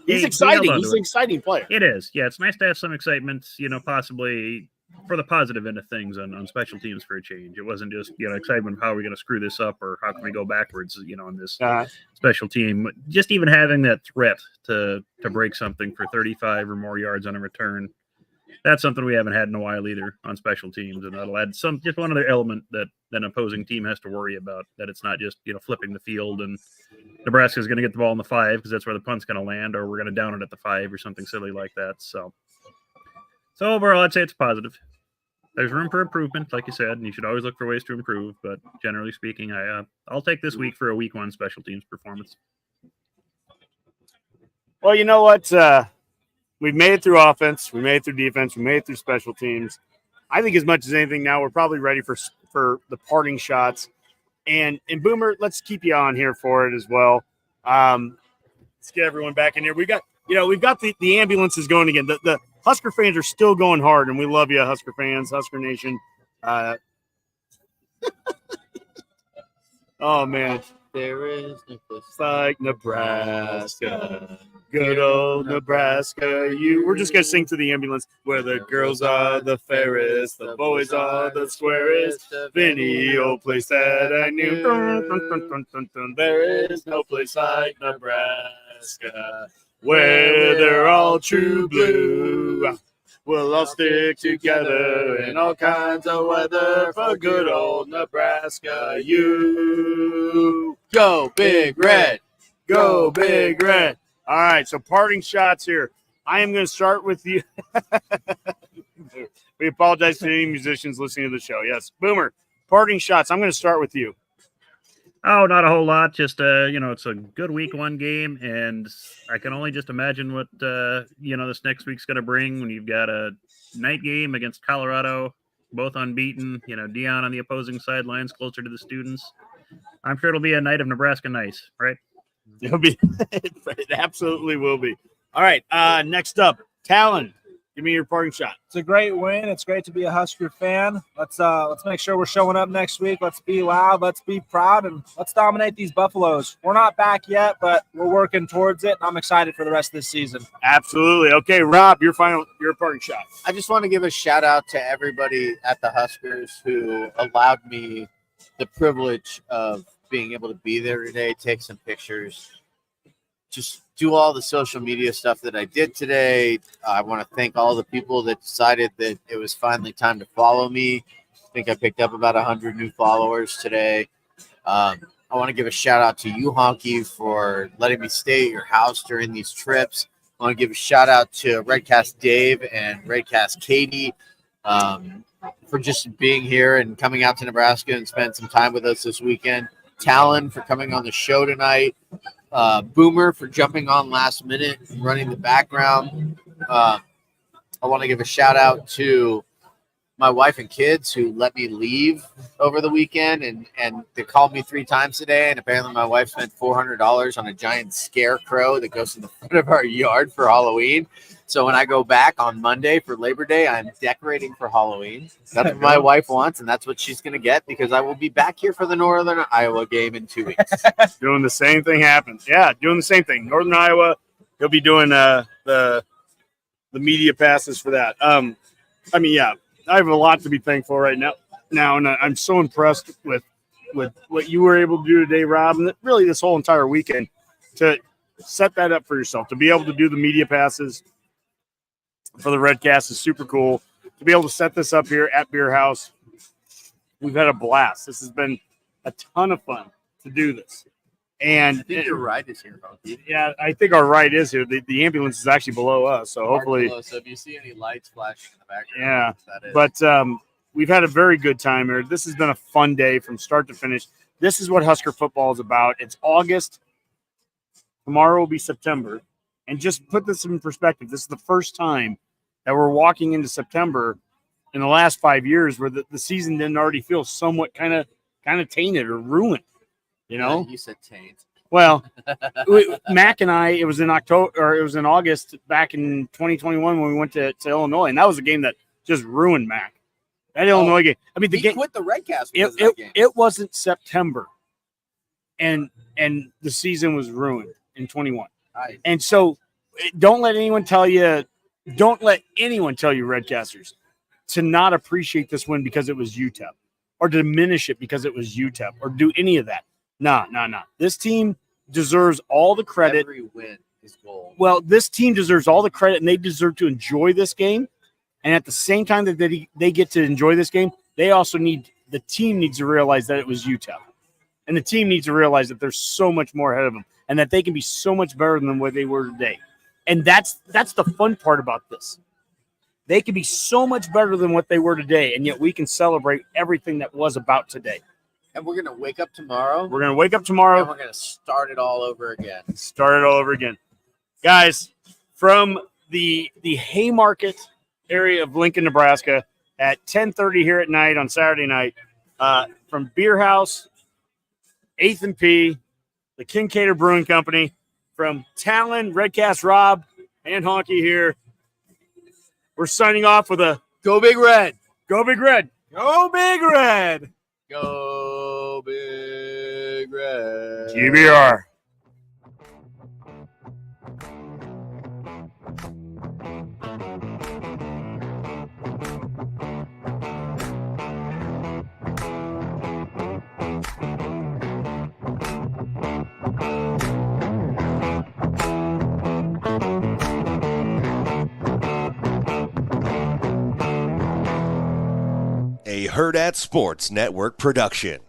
he's exciting. He's an exciting player. It is. Yeah, it's nice to have some excitement, possibly for the positive end of things on special teams for a change. It wasn't just, excitement of how are we going to screw this up or how can we go backwards, on this special team. Just even having that threat to break something for 35 or more yards on a return. That's something we haven't had in a while either on special teams, and that'll add just one other element that an opposing team has to worry about. That it's not just flipping the field and Nebraska's going to get the ball in the 5 because that's where the punt's going to land, or we're going to down it at the 5 or something silly like that. So overall, I'd say it's positive. There's room for improvement, like you said, and you should always look for ways to improve. But generally speaking, I'll take this week for a week 1 special teams performance. Well, you know what? We've made it through offense. We made it through defense. We made it through special teams. I think as much as anything now, we're probably ready for the parting shots. And Boomer, let's keep you on here for it as well. Let's get everyone back in here. We've got the ambulances going again. The Husker fans are still going hard, and we love you, Husker fans, Husker Nation. Oh, man. There is no place like Nebraska. Good old Nebraska. We're just going to sing to the ambulance. Where the girls are the fairest, the boys are the squarest. Any old place that I knew. There is no place like Nebraska. Where they're all true blue. We'll all stick together in all kinds of weather for good old Nebraska. You go Big Red. Go Big Red. All right, so parting shots here. I am going to start with you. We apologize to any musicians listening to the show. Yes, Boomer, parting shots. I'm going to start with you. Oh, not a whole lot. Just, it's a good week 1 game, and I can only just imagine what, this next week's going to bring when you've got a night game against Colorado, both unbeaten, Dion on the opposing sidelines closer to the students. I'm sure it'll be a night of Nebraska nice, right? It'll be. It absolutely will be. All right, next up, Talon. Give me your parting shot. It's a great win. It's great to be a Husker fan. Let's make sure we're showing up next week. Let's be loud. Let's be proud, and let's dominate these Buffaloes. We're not back yet, but we're working towards it. I'm excited for the rest of this season. Absolutely. Okay, Rob, your parting shot. I just want to give a shout out to everybody at the Huskers who allowed me the privilege of being able to be there today, take some pictures, just do all the social media stuff that I did today. I want to thank all the people that decided that it was finally time to follow me. I think I picked up about 100 new followers today. I want to give a shout out to you, Honky, for letting me stay at your house during these trips. I want to give a shout out to Redcast Dave and Redcast Katie. for just being here and coming out to Nebraska and spend some time with us this weekend. Talon for coming on the show tonight. Boomer for jumping on last minute and running the background. I want to give a shout out to my wife and kids who let me leave over the weekend, and they called me 3 times today. And apparently my wife spent $400 on a giant scarecrow that goes in the front of our yard for Halloween. So when I go back on Monday for Labor Day, I'm decorating for Halloween. That's what my wife wants, and that's what she's going to get because I will be back here for the Northern Iowa game in 2 weeks. Doing the same thing happens. Yeah, doing the same thing. Northern Iowa, he'll be doing the media passes for that. Yeah, I have a lot to be thankful right now, and I'm so impressed with what you were able to do today, Rob, and really this whole entire weekend to set that up for yourself, to be able to do the media passes for the Redcast is super cool. To be able to set this up here at Beer House, we've had a blast. This has been a ton of fun to do this. And I think your ride is here, Funky. Yeah, I think our ride is here. The ambulance is actually below us, so hopefully. So if you see any lights flashing in the background, yeah. that is. But we've had a very good time here. This has been a fun day from start to finish. This is what Husker football is about. It's August. Tomorrow will be September. And just put this in perspective. This is the first time that we're walking into September in the last 5 years where the season didn't already feel somewhat kind of tainted or ruined. You know, you said taint. Well, Mac and I, it was in August back in 2021 when we went to Illinois, and that was a game that just ruined Mac. That Illinois game. I mean, the game quit the Redcast. It wasn't September, and the season was ruined in 21. Nice. And so, don't let anyone tell you, Redcasters, to not appreciate this win because it was UTEP, or diminish it because it was UTEP, or do any of that. No. This team deserves all the credit. Every win is gold. Well, this team deserves all the credit, and they deserve to enjoy this game. And at the same time that they get to enjoy this game, the team needs to realize that it was UTEP. And the team needs to realize that there's so much more ahead of them and that they can be so much better than what they were today. And that's the fun part about this. They can be so much better than what they were today, and yet we can celebrate everything that was about today. And we're going to wake up tomorrow. We're going to wake up tomorrow. And we're going to start it all over again. Guys, from the Haymarket area of Lincoln, Nebraska at 10:30 here at night on Saturday night, from Beer House, 8th and P, the Kincaid Brewing Company, from Talon, Redcast, Rob, and Honky here. We're signing off with a Go Big Red. Go Big Red. Go Big Red. Go Big Red. GBR. A Herd at Sports Network production.